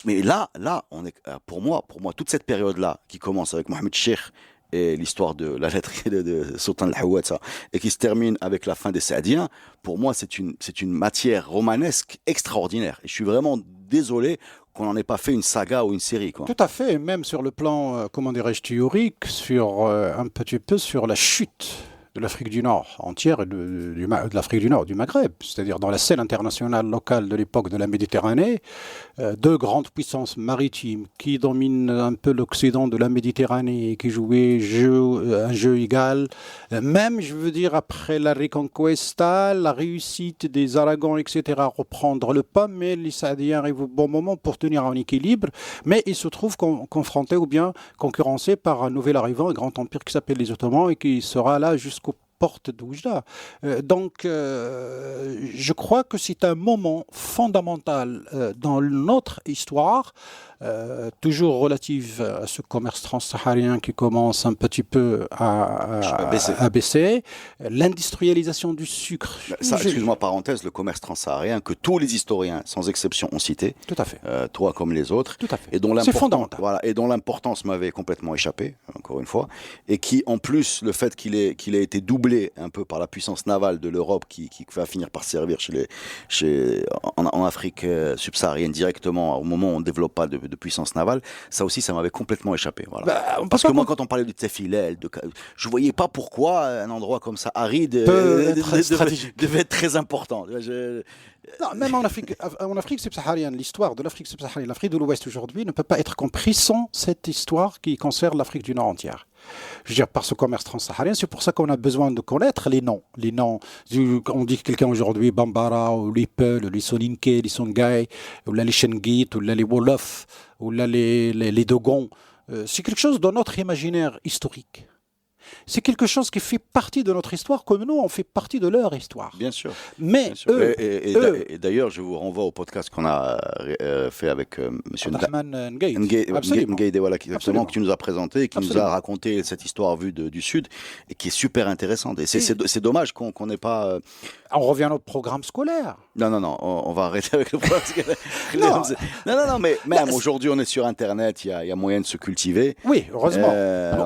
Mais là, on est, pour moi, toute cette période-là, qui commence avec Mohamed Cheikh, et l'histoire de la lettre de Sultan al-Hawat, et qui se termine avec la fin des Saadiens, pour moi, c'est une matière romanesque extraordinaire. Et je suis vraiment désolé qu'on n'en ait pas fait une saga ou une série, quoi. Tout à fait, même sur le plan, comment dirais-je, théorique, un petit peu sur la chute de l'Afrique du Nord entière et de l'Afrique du Nord, du Maghreb, c'est-à-dire dans la scène internationale locale de l'époque de la Méditerranée, deux grandes puissances maritimes qui dominent un peu l'Occident de la Méditerranée et qui jouaient un jeu égal, même, je veux dire, après la Reconquista, la réussite des Aragons, etc., reprendre le pas, mais les Saadiens arrivent au bon moment pour tenir un équilibre, mais ils se trouvent confrontés ou bien concurrencés par un nouvel arrivant, un grand empire qui s'appelle les Ottomans et qui sera là jusqu'aux portes d'Oujda. Je crois que c'est un moment fondamental dans notre histoire, toujours relative à ce commerce transsaharien qui commence un petit peu à baisser. L'industrialisation du sucre. Ça, excuse-moi, parenthèse, le commerce transsaharien que tous les historiens, sans exception, ont cité. Tout à fait. Toi comme les autres. Tout à fait. C'est fondamental. Voilà, et dont l'importance m'avait complètement échappé, encore une fois. Et qui, en plus, le fait qu'il ait été doublé un peu par la puissance navale de l'Europe qui va finir par servir en Afrique subsaharienne directement au moment où on ne développe pas de puissance navale, ça aussi, ça m'avait complètement échappé. Voilà. Parce que moi, quand on parlait du Tefilel, je voyais pas pourquoi un endroit comme ça, aride, devait être très important. Non, même en Afrique subsaharienne, l'histoire de l'Afrique subsaharienne, l'Afrique de l'Ouest aujourd'hui ne peut pas être comprise sans cette histoire qui concerne l'Afrique du Nord entière. Je veux dire, par ce commerce transsaharien, c'est pour ça qu'on a besoin de connaître les noms. Les noms, on dit que quelqu'un aujourd'hui, Bambara, ou les Peul, ou les Soninke, les Songhai, ou là les Shengit, ou là les Wolof, ou là les Dogons. C'est quelque chose dans notre imaginaire historique. C'est quelque chose qui fait partie de notre histoire, comme nous, on fait partie de leur histoire. Bien sûr. Mais bien sûr. Et d'ailleurs, je vous renvoie au podcast qu'on a fait avec M. Ngaïde, voilà, que tu nous as présenté, qui nous a raconté cette histoire vue du Sud, et qui est super intéressante. Et c'est dommage qu'on n'ait pas... On revient à notre programme scolaire. Non, on va arrêter avec le programme scolaire. non, mais même aujourd'hui, on est sur Internet, il y a moyen de se cultiver. Oui, heureusement.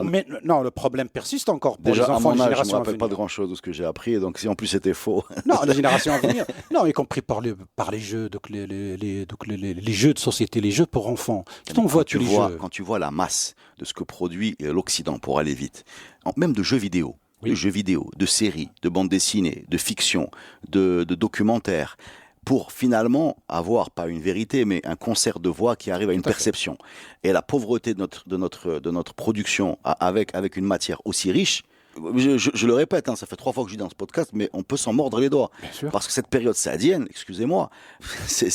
Mais non, le problème persiste encore pour déjà, les enfants de génération à venir. Je ne me rappelle pas de grand-chose de ce que j'ai appris, donc si en plus c'était faux. Non, la génération à venir. Non, y compris par les jeux, donc les jeux de société, les jeux pour enfants. Quand tu vois la masse de ce que produit l'Occident pour aller vite, même de jeux vidéo. Oui. De jeux vidéo, de séries, de bandes dessinées, de fiction, de documentaires, pour finalement avoir, pas une vérité, mais un concert de voix qui arrive à une perception. Et la pauvreté de notre production avec une matière aussi riche, je le répète, ça fait 3 fois que je dis dans ce podcast, mais on peut s'en mordre les doigts. Parce que cette période saadienne, excusez-moi, c'est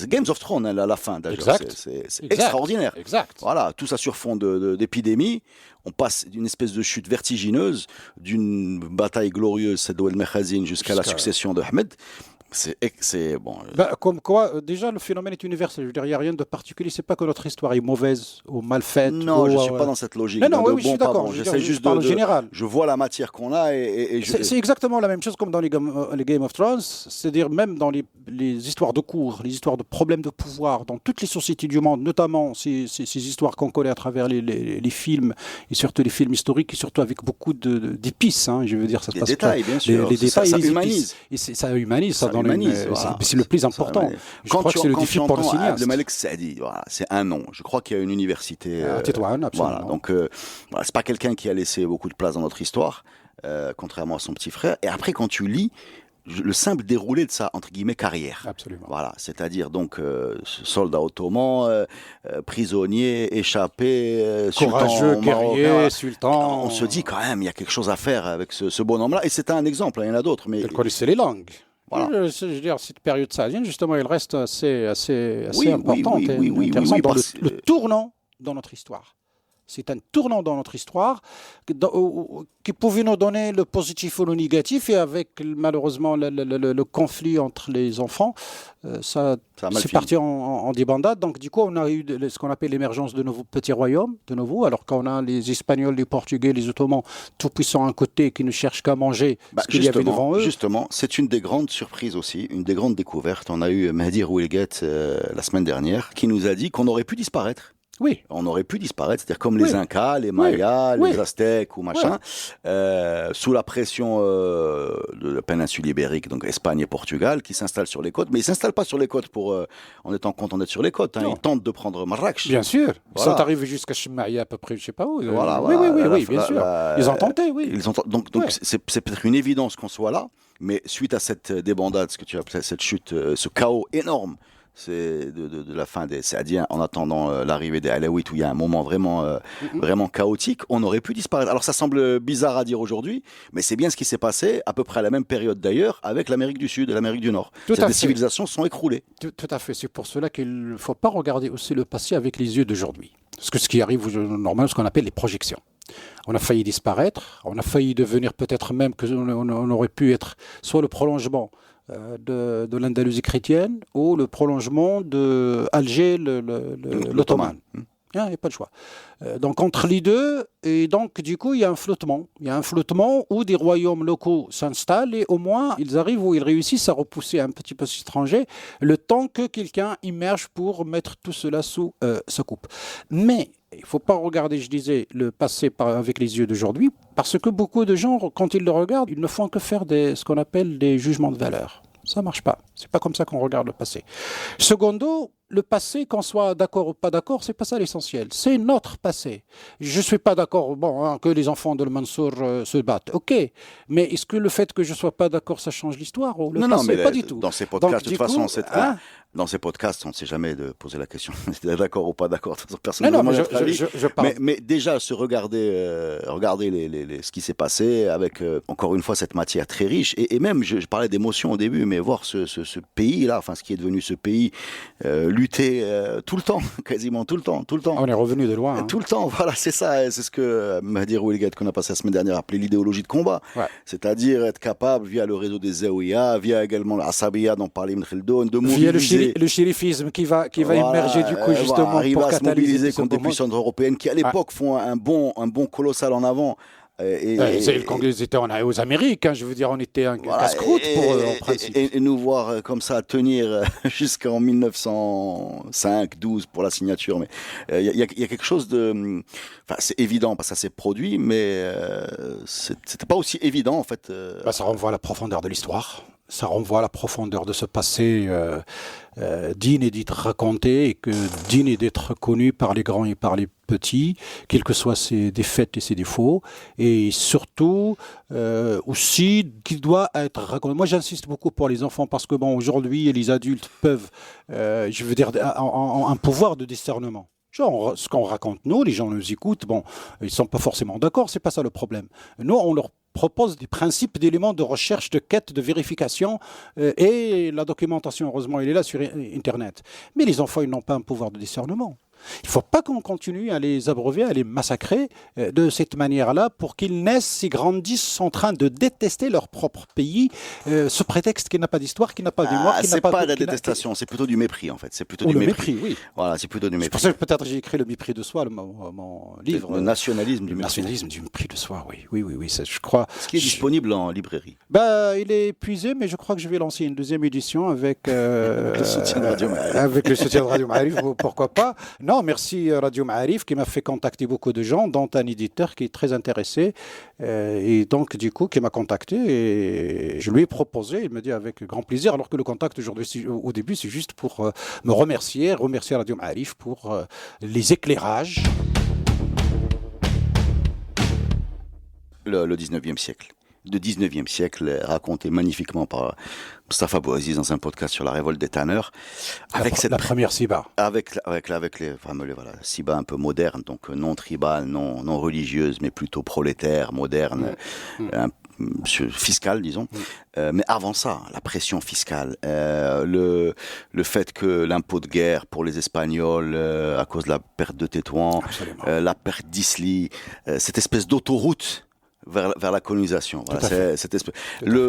Games of Thrones à la fin, d'ailleurs. C'est extraordinaire. Exact. Voilà, tout ça sur fond d'épidémie. On passe d'une espèce de chute vertigineuse, d'une bataille glorieuse, celle d'Oued el Mekhazin, jusqu'à la succession de Ahmed. C'est bon. Comme quoi, déjà, le phénomène est universel. Je veux dire, il n'y a rien de particulier. C'est pas que notre histoire est mauvaise ou mal faite. Non, je ne suis pas dans cette logique. Non, oui, je suis d'accord. J'essaie juste en général. Je vois la matière qu'on a C'est exactement la même chose comme dans les Game of Thrones. C'est-à-dire même dans les histoires de cours, les histoires de problèmes de pouvoir, dans toutes les sociétés du monde, notamment ces histoires qu'on connaît à travers les films, et surtout les films historiques, et surtout avec beaucoup d'épices. Je veux dire, ça se passe détails, bien sûr. Les détails, ça les humanise. Et ça humanise. Voilà. C'est le plus important. Je crois que c'est le défi pour le cinéaste. Abdelmalek Saadi, voilà, c'est un nom. Je crois qu'il y a une université. Tétouan, absolument. Voilà, donc, c'est pas quelqu'un qui a laissé beaucoup de place dans notre histoire, contrairement à son petit frère. Et après, quand tu lis le simple déroulé de sa entre guillemets carrière. Absolument. Voilà, c'est-à-dire donc soldat ottoman, prisonnier, échappé, courageux, sultan, guerrier, sultan. On se dit quand même il y a quelque chose à faire avec ce bonhomme-là. Et c'est un exemple, il y en a d'autres. Mais il connaissait les langues. Voilà. Je veux dire, cette période saadienne, justement, elle reste assez importante oui, intéressante dans le tournant dans notre histoire. C'est un tournant dans notre histoire qui pouvait nous donner le positif ou le négatif. Et avec, malheureusement, le conflit entre les enfants, c'est parti en débandade. Donc, du coup, on a eu ce qu'on appelle l'émergence de nouveaux petits royaumes, de nouveau. Alors qu'on a les Espagnols, les Portugais, les Ottomans, tout puissants à un côté, qui ne cherchent qu'à manger ce qu'il y avait devant eux. Justement, c'est une des grandes surprises aussi, une des grandes découvertes. On a eu Mehdi Rouilguet la semaine dernière, qui nous a dit qu'on aurait pu disparaître. Oui. On aurait pu disparaître, c'est-à-dire comme les Incas, les Mayas, les Aztèques ou machin, sous la pression de la péninsule ibérique, donc Espagne et Portugal, qui s'installent sur les côtes. Mais ils s'installent pas sur les côtes en étant contents d'être sur les côtes. Ils tentent de prendre Marrakech. Bien sûr. Voilà. Ils sont arrivés jusqu'à Chemaria à peu près, je sais pas où. Voilà, oui, bien sûr. Ils ont tenté, oui. Donc c'est peut-être une évidence qu'on soit là, mais suite à cette débandade, ce que tu appelles cette chute, ce chaos énorme. C'est de la fin des Saadiens en attendant l'arrivée des Alaouites où il y a un moment vraiment chaotique, on aurait pu disparaître. Alors ça semble bizarre à dire aujourd'hui, mais c'est bien ce qui s'est passé à peu près à la même période d'ailleurs avec l'Amérique du Sud et l'Amérique du Nord. Des civilisations sont écroulées. Tout à fait, c'est pour cela qu'il ne faut pas regarder aussi le passé avec les yeux d'aujourd'hui. Parce que ce qui arrive normalement, ce qu'on appelle les projections. On a failli disparaître, on a failli devenir peut-être même qu'on aurait pu être soit le prolongement de l'Andalousie chrétienne ou le prolongement de Alger, l'Ottoman. Il n'y a pas de choix. Donc entre les deux, et donc du coup il y a un flottement. Il y a un flottement où des royaumes locaux s'installent et au moins ils arrivent ou ils réussissent à repousser un petit peu cet étranger le temps que quelqu'un immerge pour mettre tout cela sous sa coupe. Mais il ne faut pas regarder, je disais, le passé avec les yeux d'aujourd'hui, parce que beaucoup de gens, quand ils le regardent, ils ne font que faire ce qu'on appelle des jugements de valeur. Ça ne marche pas. C'est pas comme ça qu'on regarde le passé. Secondo, le passé, qu'on soit d'accord ou pas d'accord, c'est pas ça l'essentiel. C'est notre passé. Je suis pas d'accord, que les enfants de Mansour se battent. Ok, mais est-ce que le fait que je sois pas d'accord, ça change l'histoire ou le passé? Non, mais pas du tout. Dans ces podcasts, de toute façon, dans ces podcasts, on ne sait jamais de poser la question. D'accord ou pas d'accord. Personne ne demande notre avis. Je parle. Mais déjà, regarder ce qui s'est passé avec, encore une fois, cette matière très riche. Et même, je parlais d'émotion au début, mais voir ce pays-là, enfin, ce qui est devenu ce pays, lutter tout le temps, quasiment tout le temps. On est revenu de loin. Tout le temps, voilà, c'est ça. C'est ce que Mehdi Rouilguet, qu'on a passé la semaine dernière, a appelé l'idéologie de combat. Ouais. C'est-à-dire être capable, via le réseau des Zaouïa, via également l'Asabiya dont parlait Ibn Khaldun, de mobiliser... Le chérifisme qui va émerger du coup justement arriver pour à se mobiliser contre des moment. puissances européennes qui à l'époque font un bond colossal en avant. Quand ils étaient aux Amériques, je veux dire, on était un casse-croûte pour eux en principe. Et nous voir comme ça tenir jusqu'en 1905-12 pour la signature. Mais il y a quelque chose de... Enfin, c'est évident parce que ça s'est produit, mais c'était pas aussi évident en fait. Ça renvoie à la profondeur de l'histoire. Ça renvoie à la profondeur de ce passé digne d'être raconté et digne d'être connu par les grands et par les petits, quelles que soient ses défaites et ses défauts, et surtout aussi qu'il doit être raconté. Moi, j'insiste beaucoup pour les enfants parce que aujourd'hui, les adultes peuvent, ont un pouvoir de discernement. Genre, ce qu'on raconte, nous, les gens nous écoutent, ils ne sont pas forcément d'accord, c'est pas ça le problème. Nous, on leur propose des principes d'éléments de recherche, de quête, de vérification, et la documentation, heureusement, elle est là sur Internet. Mais les enfants, ils n'ont pas un pouvoir de discernement. Il ne faut pas qu'on continue à les abreuver, à les massacrer de cette manière-là pour qu'ils naissent et grandissent en train de détester leur propre pays, sous prétexte qu'il n'a pas d'histoire, qu'il n'a pas de mémoire, qu'il n'a c'est pas... pas de la détestation, c'est plutôt du mépris en fait. C'est plutôt du le mépris. mépris, oui. Voilà, c'est plutôt du C'est mépris. pour ça que peut-être j'ai écrit Le mépris de soi, mon livre. Le nationalisme du Le mépris. nationalisme du mépris de soi, oui, ça, je crois. Ce qui est disponible en librairie. Il est épuisé, mais je crois que je vais lancer une deuxième édition avec le soutien de Radio Ma'arif. Avec le soutien de Radio Ma'arif, pourquoi pas. Non, merci Radio Ma'arif qui m'a fait contacter beaucoup de gens, dont un éditeur qui est très intéressé et donc du coup qui m'a contacté et je lui ai proposé, il me dit avec grand plaisir, alors que le contact aujourd'hui, au début, c'est juste pour me remercier Radio Ma'arif pour les éclairages. Le 19e siècle. Le 19e siècle, raconté magnifiquement par Mustapha Bouaziz dans un podcast sur la révolte des tanneurs. Avec la première Siba. Avec les fameux Siba un peu moderne, donc non tribal, non religieuse, mais plutôt prolétaire, moderne, fiscale, disons. Mais avant ça, la pression fiscale, le fait que l'impôt de guerre pour les Espagnols, à cause de la perte de Tétouan, la perte d'Isly, cette espèce d'autoroute vers la colonisation. Voilà,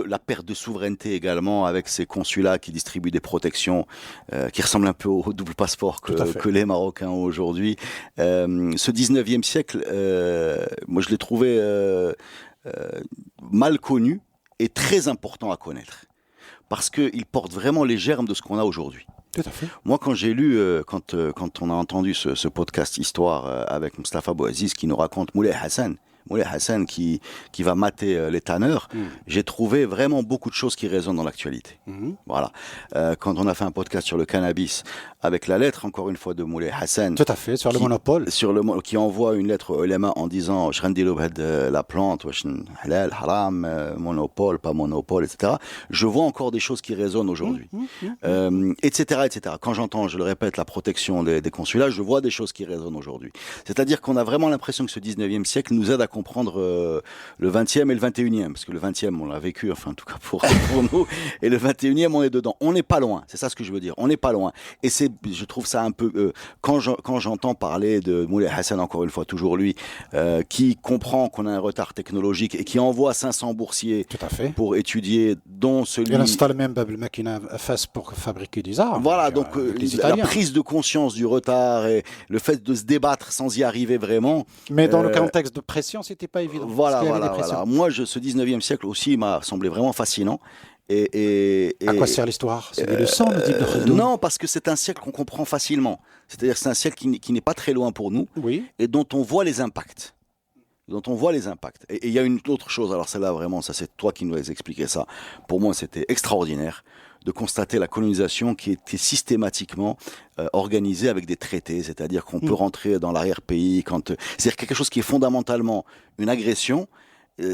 la perte de souveraineté également avec ces consulats qui distribuent des protections qui ressemblent un peu au double passeport que les Marocains ont aujourd'hui. Ce 19e siècle, moi je l'ai trouvé mal connu et très important à connaître parce qu'il porte vraiment les germes de ce qu'on a aujourd'hui. Tout à fait. Moi, quand j'ai lu, quand on a entendu ce podcast Histoire avec Mustapha Bouaziz qui nous raconte Moulay Hassan qui va mater les tanneurs, j'ai trouvé vraiment beaucoup de choses qui résonnent dans l'actualité. Voilà. Quand on a fait un podcast sur le cannabis, avec la lettre, encore une fois, de Moulay Hassan. Tout à fait, sur le monopole. Qui envoie une lettre au ulama en disant « Je la plante, halal, haram, monopole, pas monopole, etc. » Je vois encore des choses qui résonnent aujourd'hui. Etc., etc. Quand j'entends, je le répète, la protection des consulats, je vois des choses qui résonnent aujourd'hui. C'est-à-dire qu'on a vraiment l'impression que ce 19e siècle nous aide à comprendre le 20e et le 21e, parce que le 20e, on l'a vécu, enfin en tout cas pour nous, et le 21e, on est dedans. On n'est pas loin, c'est ça ce que je veux dire, on n'est pas loin. Et je trouve ça un peu... quand j'entends parler de Moulay Hassan, encore une fois, toujours lui, qui comprend qu'on a un retard technologique et qui envoie 500 boursiers pour étudier, dont celui... Il installe même Bab el-Makina face pour fabriquer des armes. Voilà, donc la prise de conscience du retard et le fait de se débattre sans y arriver vraiment... Mais dans le contexte de pression, c'était pas évident. Voilà. Moi, ce 19e siècle aussi m'a semblé vraiment fascinant. À quoi sert l'histoire? C'est des leçons, le type de Khaldoun? Non, parce que c'est un siècle qu'on comprend facilement. C'est-à-dire que c'est un siècle qui n'est pas très loin pour nous et dont on voit les impacts. Et il y a une autre chose, alors celle-là vraiment, ça c'est toi qui nous as expliqué ça. Pour moi, c'était extraordinaire de constater la colonisation qui était systématiquement organisée avec des traités, c'est-à-dire qu'on peut rentrer dans l'arrière-pays c'est-à-dire quelque chose qui est fondamentalement une agression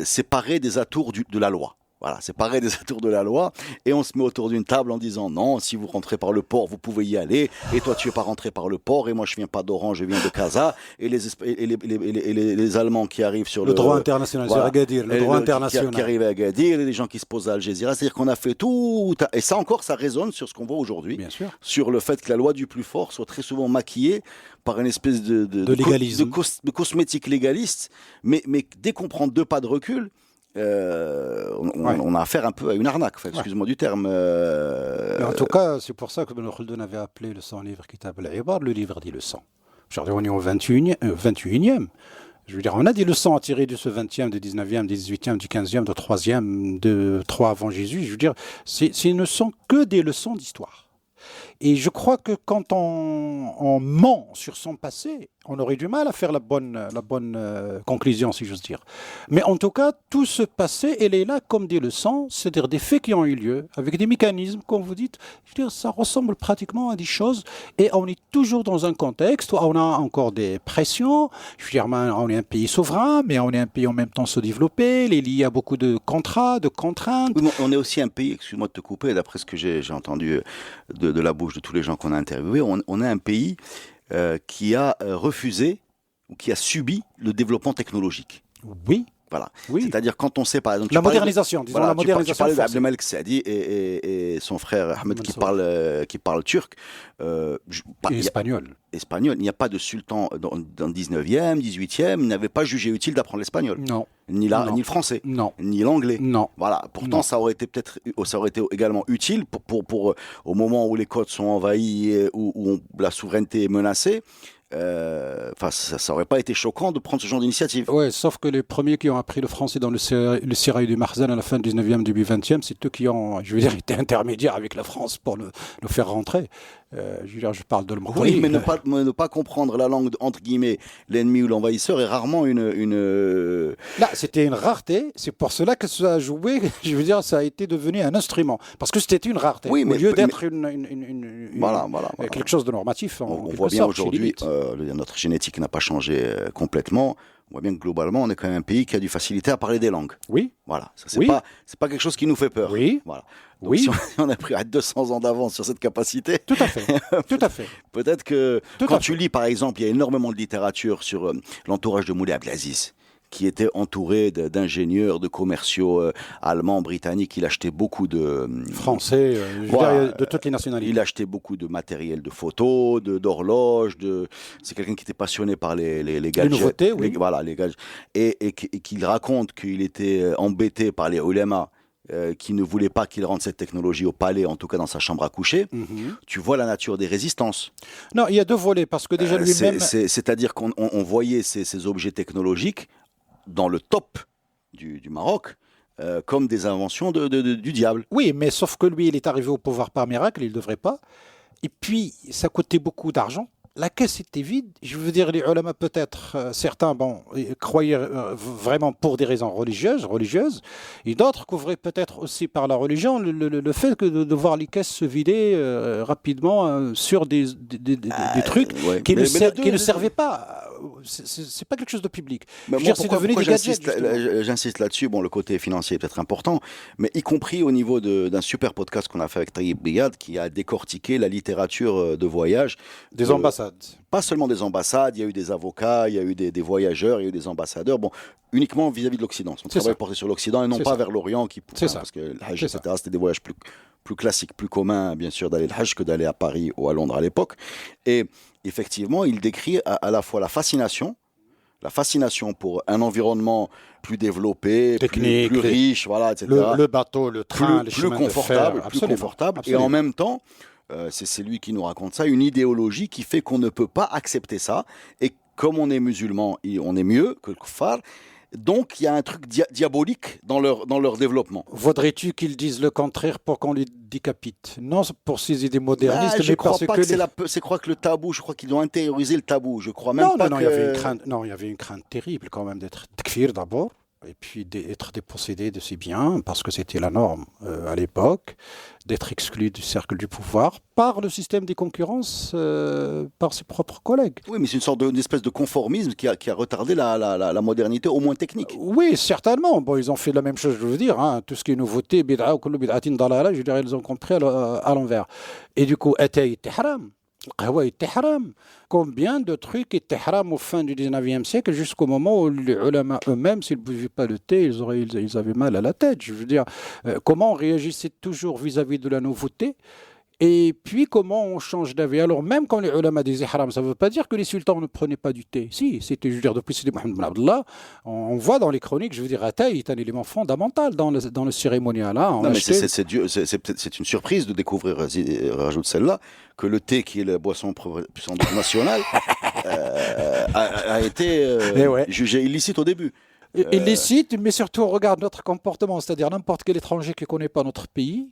séparée des atours de la loi. Voilà, séparé des atours de la loi, et on se met autour d'une table en disant non, si vous rentrez par le port, vous pouvez y aller, et toi tu es pas rentré par le port, et moi je viens pas d'Oran, je viens de Casa, et les Allemands qui arrivent sur le droit international, voilà, Agadir, le droit international qui arrivent à Agadir, et les gens qui se posent à Al Jazeera, c'est-à-dire qu'on a fait tout, et ça encore, ça résonne sur ce qu'on voit aujourd'hui, bien sûr, sur le fait que la loi du plus fort soit très souvent maquillée par une espèce de légalisme, de cosmétique légaliste, mais dès qu'on prend 2 pas de recul, on a affaire un peu à une arnaque, excuse-moi du terme. Mais en tout cas, c'est pour ça que Ibn Khaldoun avait appelé le livre Kitab al-Ibar, le livre des leçons. Aujourd'hui, on est au 21e. Je veux dire, on a des leçons à tirer de ce 20e, du 19e, du 18e, du 15e, du 3e, de 3 avant Jésus. Je veux dire, ce ne sont que des leçons d'histoire. Et je crois que quand on ment sur son passé, on aurait du mal à faire la bonne conclusion, si j'ose dire. Mais en tout cas, tout ce passé, il est là comme des leçons, c'est-à-dire des faits qui ont eu lieu, avec des mécanismes, comme vous dites. Je veux dire, ça ressemble pratiquement à des choses, et on est toujours dans un contexte où on a encore des pressions. Je veux dire, on est un pays souverain, mais on est un pays en même temps sous-développé, il est lié à beaucoup de contrats, de contraintes. Oui, on est aussi un pays, excuse-moi de te couper, d'après ce que j'ai entendu de la bouche de tous les gens qu'on a interviewés, on est un pays qui a refusé ou qui a subi le développement technologique. Oui. Voilà. Oui. C'est-à-dire quand on sait, par exemple... La modernisation, disons la modernisation. Tu parlais d'Abdelmalek Saadi et son frère Ahmed qui parle turc. Espagnol. Espagnol. Il n'y a pas de sultan dans le 19e, 18e, il n'avait pas jugé utile d'apprendre l'espagnol. Non. Ni le français. Non. Ni l'anglais. Non. Voilà. Pourtant, ça aurait été également utile pour au moment où les côtes sont envahies, où la souveraineté est menacée. Ça aurait pas été choquant de prendre ce genre d'initiative. Oui, sauf que les premiers qui ont appris le français dans le sérail du Marzan à la fin du 19e, début 20e, c'est eux qui ont, je veux dire, été intermédiaires avec la France pour le faire rentrer. Je veux dire, je parle de le Mauritanie. Oui, mais ne pas comprendre la langue, entre guillemets, l'ennemi ou l'envahisseur est rarement une... Là, c'était une rareté. C'est pour cela que ça a joué, je veux dire, ça a été devenu un instrument. Parce que c'était une rareté. Oui, au lieu d'être voilà. quelque chose de normatif. On voit bien aujourd'hui, notre génétique n'a pas changé complètement. On voit bien que globalement, on est quand même un pays qui a du facilité à parler des langues. Oui. Voilà. Ça, c'est pas quelque chose qui nous fait peur. Oui. Voilà. Donc, si on a pris à 200 ans d'avance sur cette capacité. Tout à fait. Tout à fait. Peut-être que quand tu lis, par exemple, il y a énormément de littérature sur l'entourage de Moulay Abdelaziz, qui était entouré d'ingénieurs, de commerciaux allemands, britanniques. Il achetait beaucoup de... Français, de toutes les nationalités. Il achetait beaucoup de matériel de photos, d'horloges. C'est quelqu'un qui était passionné par les gadgets. Les nouveautés, oui. Les gadgets. Et qu'il raconte qu'il était embêté par les ulémas qui ne voulaient pas qu'il rentre cette technologie au palais, en tout cas dans sa chambre à coucher. Tu vois la nature des résistances. Non, il y a deux volets, parce que déjà lui-même... C'est-à-dire qu'on voyait ces objets technologiques dans le top du Maroc, comme des inventions du diable. Oui, mais sauf que lui, il est arrivé au pouvoir par miracle, il ne devrait pas. Et puis, ça coûtait beaucoup d'argent. La caisse était vide. Je veux dire, les ulama, peut-être, certains croyaient vraiment pour des raisons religieuses, et d'autres couvraient peut-être aussi par la religion le fait que de voir les caisses se vider rapidement sur des trucs qui ne servaient pas. C'est pas quelque chose de public. C'est devenu des gadgets. J'insiste là-dessus. Bon, le côté financier est peut-être important, mais y compris au niveau d'un super podcast qu'on a fait avec Taïb Biyad, qui a décortiqué la littérature de voyage. Des ambassades. Pas seulement des ambassades, il y a eu des avocats, il y a eu des voyageurs, il y a eu des ambassadeurs. Bon, uniquement vis-à-vis de l'Occident. Son travail porté sur l'Occident et non pas vers l'Orient. Parce que le Hajj, etc., c'était des voyages plus classiques, plus communs, bien sûr, d'aller le Hajj que d'aller à Paris ou à Londres à l'époque. Et effectivement, il décrit à la fois la fascination pour un environnement plus développé, technique, plus riche, voilà, etc. Le bateau, le train, les chemins confortable, de fer. Plus confortable. Et en même temps, c'est lui qui nous raconte ça, une idéologie qui fait qu'on ne peut pas accepter ça. Et comme on est musulman, on est mieux que le kuffar. Donc, il y a un truc diabolique dans leur développement. Vaudrait-tu qu'ils disent le contraire pour qu'on les décapite? Non, pour ces idées modernistes. Je crois pas que c'est crois que le tabou, je crois qu'ils ont intériorisé le tabou. Je crois même pas que... il y avait une crainte terrible quand même d'être takfir d'abord, et puis d'être dépossédé de ses biens, parce que c'était la norme à l'époque, d'être exclu du cercle du pouvoir par le système des concurrences, par ses propres collègues. Oui, mais c'est une sorte d'espèce de conformisme qui a retardé la modernité, au moins technique. Oui, certainement. Bon, ils ont fait la même chose, je veux dire. Tout ce qui est nouveauté, bid'a ou kullu bid'atin dalala, je dirais, ils ont compris à l'envers. Et du coup, atay était haram. Le qahwa était haram. Combien de trucs étaient haram au fin du 19e siècle, jusqu'au moment où les ulama eux-mêmes, s'ils ne buvaient pas le thé, ils avaient mal à la tête. Je veux dire, comment on réagissait toujours vis-à-vis de la nouveauté, et puis comment on change d'avis. Alors même quand les ulama disaient haram, ça ne veut pas dire que les sultans ne prenaient pas du thé. Si, c'était, je veux dire, depuis Sidi Mohamed Ben Abdallah, on voit dans les chroniques, je veux dire, Atay est un élément fondamental dans le cérémonial. Non, mais c'est une surprise de découvrir, rajoute celle-là, que le thé, qui est la boisson nationale, a été jugé illicite au début. Illicite, mais surtout on regarde notre comportement, c'est-à-dire n'importe quel étranger qui ne connaît pas notre pays,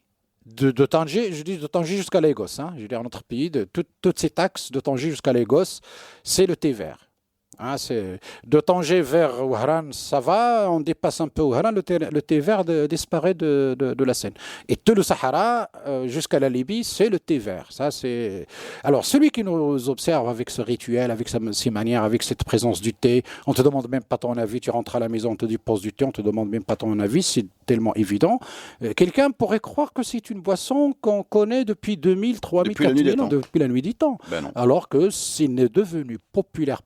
de Tanger, je dis de Tanger jusqu'à Lagos, je veux dire notre pays, de toutes ces taxes de Tanger jusqu'à Lagos, c'est le thé vert. C'est de Tanger vers Ouaran, ça va, on dépasse un peu Ouaran, le thé vert disparaît de la scène. Et tout le Sahara, jusqu'à la Libye, c'est le thé vert. Ça, c'est... Alors, celui qui nous observe avec ce rituel, avec ses manières, avec cette présence du thé, on ne te demande même pas ton avis, tu rentres à la maison, on te dit pose du thé, on ne te demande même pas ton avis, c'est tellement évident. Quelqu'un pourrait croire que c'est une boisson qu'on connaît depuis 2000, 3000, 4000 ans, depuis la nuit des temps. Ben non. Alors que c'est devenu populaire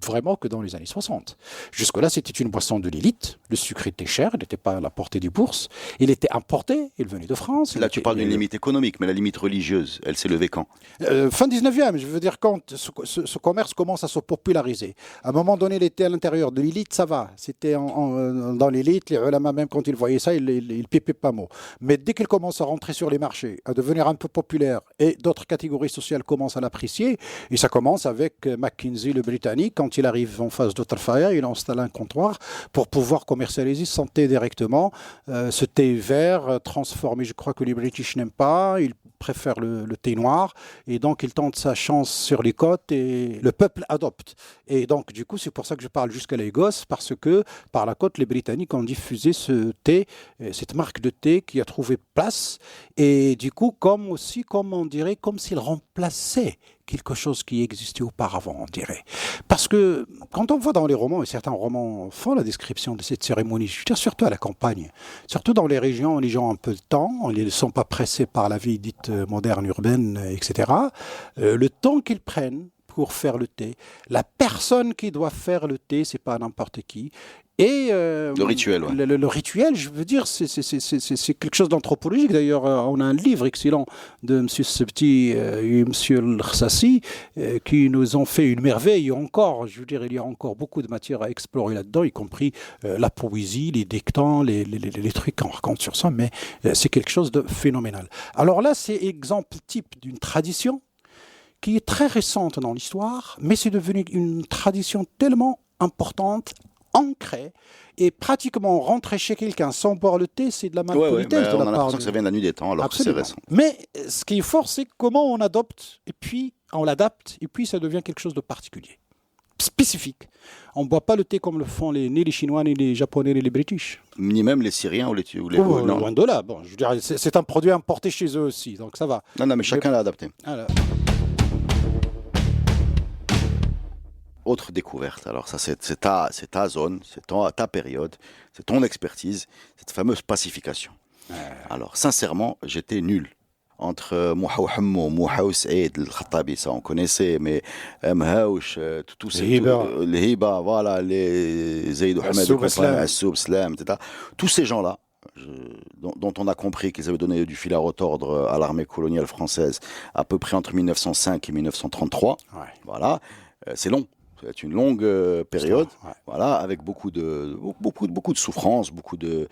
vraiment que dans les années 60. Jusque-là, c'était une boisson de l'élite. Le sucre était cher, il n'était pas à la portée des bourses. Il était importé, il venait de France. Là, tu parles d'une limite économique, mais la limite religieuse, elle s'est levée quand? Fin 19e, je veux dire, quand ce commerce commence à se populariser. À un moment donné, il était à l'intérieur de l'élite, ça va. C'était dans l'élite, les ulama, même quand ils voyaient ça, ils pipaient pas mot. Mais dès qu'il commence à rentrer sur les marchés, à devenir un peu populaire, et d'autres catégories sociales commencent à l'apprécier, et ça commence avec Mackenzie, le Britannique, quand il arrive en face de Tarfaya, il installe un comptoir pour pouvoir commercialiser son thé directement. Ce thé vert, transformé, je crois que les British n'aiment pas, ils préfèrent le thé noir, et donc il tente sa chance sur les côtes, et le peuple adopte. Et donc, du coup, c'est pour ça que je parle jusqu'à l'Écosse, parce que par la côte, les Britanniques ont diffusé ce thé, cette marque de thé qui a trouvé place, et du coup, comme on dirait, comme s'il remplaçait quelque chose qui existait auparavant, on dirait. Parce que quand on voit dans les romans, et certains romans font la description de cette cérémonie, je veux dire surtout à la campagne, surtout dans les régions où les gens ont un peu de temps, ils ne sont pas pressés par la vie dite moderne, urbaine, etc. Le temps qu'ils prennent pour faire le thé, la personne qui doit faire le thé, c'est pas n'importe qui. Et le rituel, ouais. Le rituel, je veux dire, c'est quelque chose d'anthropologique. D'ailleurs, on a un livre excellent de M. Sebti et M. L'Khsassi qui nous ont fait une merveille encore. Je veux dire, il y a encore beaucoup de matière à explorer là-dedans, y compris la poésie, les dictons, les trucs qu'on raconte sur ça, mais c'est quelque chose de phénoménal. Alors là, c'est exemple type d'une tradition qui est très récente dans l'histoire, mais c'est devenu une tradition tellement importante, ancrée, et pratiquement rentrer chez quelqu'un sans boire le thé, c'est de la malpolitesse de la part. On a l'impression que ça vient de la nuit des temps, alors Absolument. que c'est récent. Mais ce qui est fort, c'est comment on adopte, et puis on l'adapte, et puis ça devient quelque chose de particulier, spécifique. On ne boit pas le thé comme le font ni les Chinois, ni les Japonais, ni les British. Ni même les Syriens ou les... non. Loin de là. Bon, je veux dire, c'est un produit importé chez eux aussi, donc ça va. Non, mais chacun l'a adapté. Alors. Autre découverte, alors ça c'est ta zone, c'est ta période, c'est ton expertise, cette fameuse pacification. Alors sincèrement, j'étais nul. Entre Mouhaou Mouhaou Saïd, Al-Khattabi, ça on connaissait, mais Mhaouch, tous ces... Les Hiba, voilà, les Zaïd Ahmed, Assoub, Slam, etc. Tous ces gens-là, dont on a compris qu'ils avaient donné du fil à retordre à l'armée coloniale française à peu près entre 1905 et 1933. Ouais. Voilà, c'est long. C'est une longue période, ouais. Voilà, avec beaucoup de souffrances, beaucoup de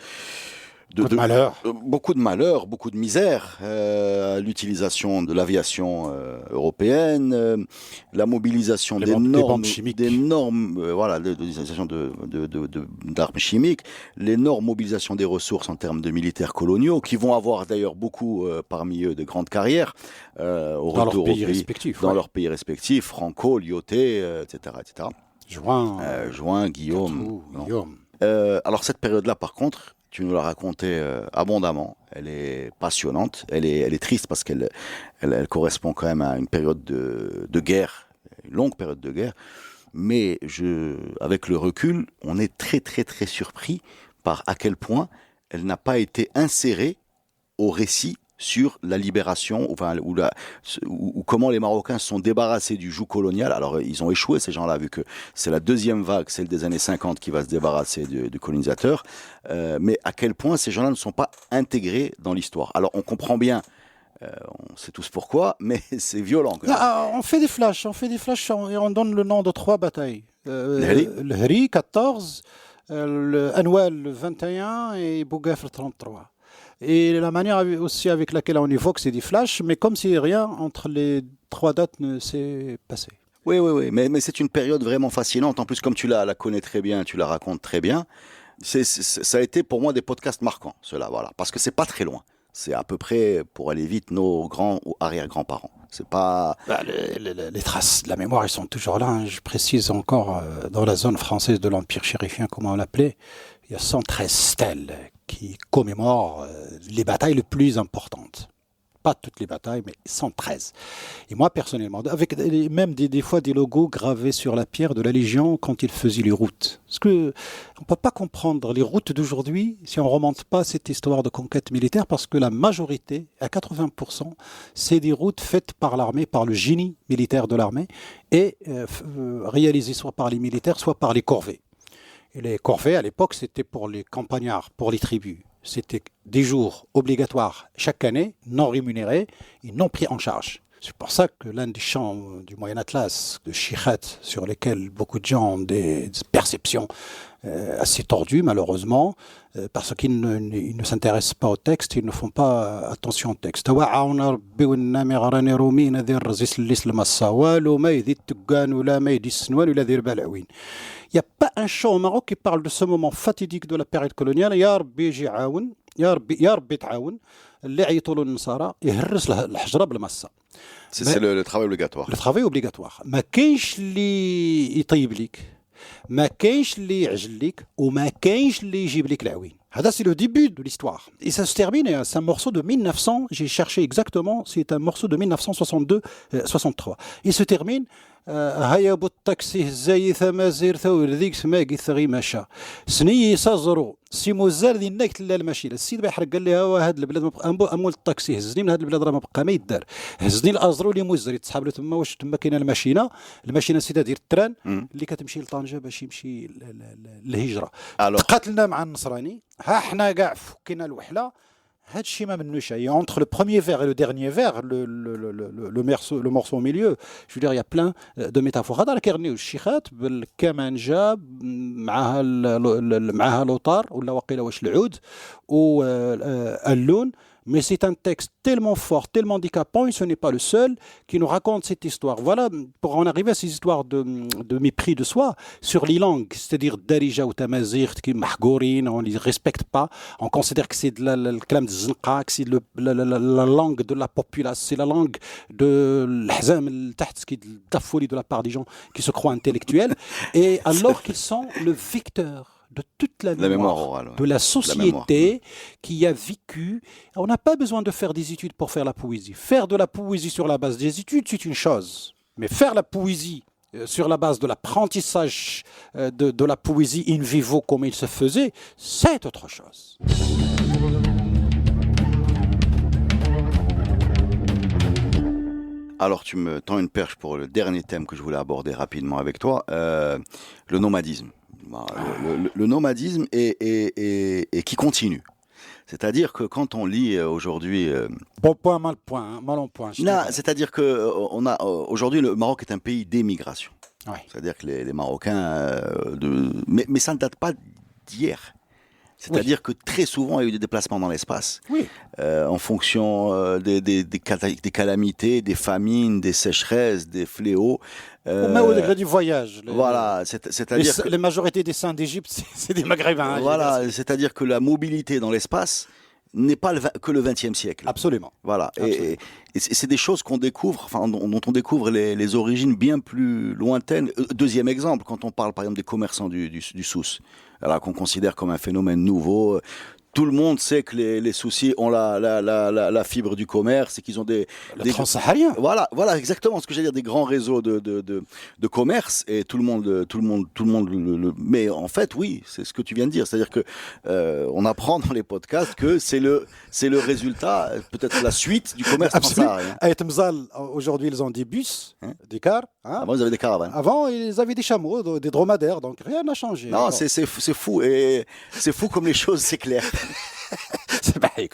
malheur, beaucoup de misère, l'utilisation de l'aviation européenne, la mobilisation d'énormes l'utilisation d'armes chimiques, l'énorme mobilisation des ressources en termes de militaires coloniaux, qui vont avoir d'ailleurs beaucoup parmi eux de grandes carrières dans leurs pays respectifs, Franco, Lyoté, etc., etc. Juin, Guillaume. Alors cette période-là, par contre, tu nous l'as raconté abondamment. Elle est passionnante. Elle est triste parce qu'elle correspond quand même à une période de guerre, une longue période de guerre. Mais avec le recul, on est très très très surpris par à quel point elle n'a pas été insérée au récit sur la libération, ou comment les Marocains se sont débarrassés du joug colonial. Alors, ils ont échoué, ces gens-là, vu que c'est la deuxième vague, celle des années 50, qui va se débarrasser du colonisateur. Mais à quel point ces gens-là ne sont pas intégrés dans l'histoire. Alors, on comprend bien, on sait tous pourquoi, mais c'est violent. Là, on fait des flashs, et on donne le nom de 3 batailles. Le Hri, 14, le Anwal, 21, et Boughafr, 33. Et la manière aussi avec laquelle on évoque, c'est des flashs, mais comme si rien entre les 3 dates ne s'est passé. Oui, mais c'est une période vraiment fascinante. En plus, comme tu la connais très bien, tu la racontes très bien, ça a été pour moi des podcasts marquants, cela, voilà, parce que c'est pas très loin. C'est à peu près, pour aller vite, nos grands ou arrière-grands-parents. C'est pas... Les traces de la mémoire, elles sont toujours là. Hein. Je précise encore, dans la zone française de l'Empire chérifien, comme on l'appelait, il y a 113 stèles qui commémorent les batailles les plus importantes. pas toutes les batailles, mais 113. Et moi, personnellement, avec même des fois des logos gravés sur la pierre de la Légion quand ils faisaient les routes. Parce que on ne peut pas comprendre les routes d'aujourd'hui si on ne remonte pas cette histoire de conquête militaire, parce que la majorité, à 80%, c'est des routes faites par l'armée, par le génie militaire de l'armée, et réalisées soit par les militaires, soit par les corvées. Et les corvées, à l'époque, c'était pour les campagnards, pour les tribus. C'était des jours obligatoires chaque année, non rémunérés et non pris en charge. C'est pour ça que l'un des chants du Moyen Atlas, de Chichat, sur lesquels beaucoup de gens ont des perceptions assez tordues, malheureusement, parce qu'ils ne s'intéressent pas au texte, ils ne font pas attention au texte. Il n'y a pas un chant au Maroc qui parle de ce moment fatidique de la période coloniale. Ya Rabbi يجي عاون يا ربي تعاون اللي عيطوا له النصارى يهرس الحجره بالمصه. C'est le travail obligatoire. Le travail obligatoire. ما كاينش اللي يطيب ليك، ما كاينش اللي يعجل ليك، وما كاينش اللي يجيب لك العوين. C'est le début de l'histoire. Et ça se termine, c'est un morceau de 1900, j'ai cherché exactement, c'est un morceau de 1962-63. Il se termine هيا بالطاكسي هزاي ثمازير ثور ذيك سماقي ثغي مشى سني يسازرو سي موزار ذي ناكت لا الماشي السيد بيحرق قال لي هو هاد البلاد امول الطاكسي هزني من هاد البلاد راه ما بقى ما يدار هزني الازرو لي موزر يتسحب له تما واش تما كاينه الماشينه سيده ديال التران اللي كتمشي لطنجه باش يمشي للهجره تقاتلنا مع النصراني ها حنا كاع فكينا الوحله. Et entre le premier vers et le dernier vers, le morceau au milieu, je veux dire, il y a plein de métaphores. هذا كيغني الشيخات بالكمانجة معها لوطار ولا وقيله واش العود واللون. Mais c'est un texte tellement fort, tellement décapant, et ce n'est pas le seul qui nous raconte cette histoire. Voilà, pour en arriver à ces histoires de mépris de soi, sur les langues, c'est-à-dire Darija ou Tamazigh, qui mahgourin, on ne les respecte pas, on considère que c'est la c'est la langue de la populace, c'est la langue de l'hazam, de la part des gens qui se croient intellectuels, et alors qu'ils sont le vecteur de toute la mémoire orale, ouais. De la société qui a vécu. On n'a pas besoin de faire des études pour faire la poésie. Faire de la poésie sur la base des études, c'est une chose. Mais faire la poésie sur la base de l'apprentissage de la poésie in vivo comme il se faisait, c'est autre chose. Alors, tu me tends une perche pour le dernier thème que je voulais aborder rapidement avec toi, le nomadisme. Le nomadisme et qui continue. C'est-à-dire que quand on lit aujourd'hui... Bon point, mal point, mal en point. Non, c'est-à-dire que aujourd'hui, le Maroc est un pays d'émigration. Ouais. C'est-à-dire que les Marocains... mais ça ne date pas d'hier. C'est-à-dire que très souvent, il y a eu des déplacements dans l'espace. Oui. En fonction des calamités, des famines, des sécheresses, des fléaux. Même au degré du voyage. Voilà, c'est-à-dire la majorité des saints d'Égypte, c'est des Maghrébins. Voilà, c'est-à-dire que la mobilité dans l'espace n'est pas que le XXe siècle. Absolument. Voilà. Absolument. Et c'est des choses qu'on découvre, enfin, dont on découvre les origines bien plus lointaines. Deuxième exemple, quand on parle par exemple des commerçants du Souss, alors qu'on considère comme un phénomène nouveau. Tout le monde sait que les soucis ont la fibre du commerce et qu'ils ont des transsahariens. Voilà, exactement ce que j'allais dire, des grands réseaux de commerce et tout le monde mais en fait, oui, c'est ce que tu viens de dire, c'est-à-dire que on apprend dans les podcasts que c'est le résultat, peut-être la suite du commerce transsaharien. À Etmzal, aujourd'hui, ils ont des bus, des cars. Avant, ils avaient des caravanes. Avant, ils avaient des chameaux, des dromadaires, donc rien n'a changé. Non, c'est fou, et c'est fou comme les choses s'éclairent.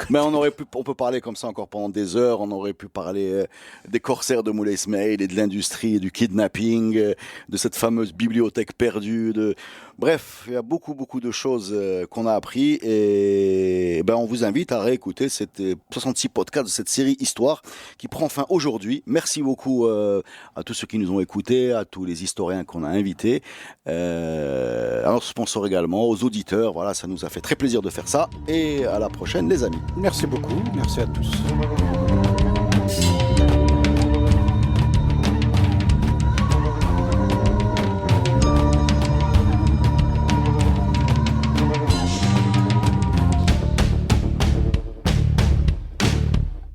Mais on peut parler comme ça encore pendant des heures. On aurait pu parler des corsaires de Moulay Ismail et de l'industrie et du kidnapping, de cette fameuse bibliothèque perdue. Bref, il y a beaucoup de choses qu'on a appris et on vous invite à réécouter ces 66 podcasts de cette série Histoire qui prend fin aujourd'hui. Merci beaucoup à tous ceux qui nous ont écoutés, à tous les historiens qu'on a invités, à notre sponsor également, aux auditeurs. Voilà, ça nous a fait très plaisir de faire ça et à la prochaine les amis. Merci beaucoup, merci à tous.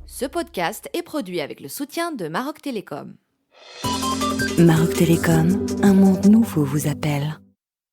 Ce podcast est produit avec le soutien de Maroc Télécom. Maroc Télécom, un monde nouveau vous appelle.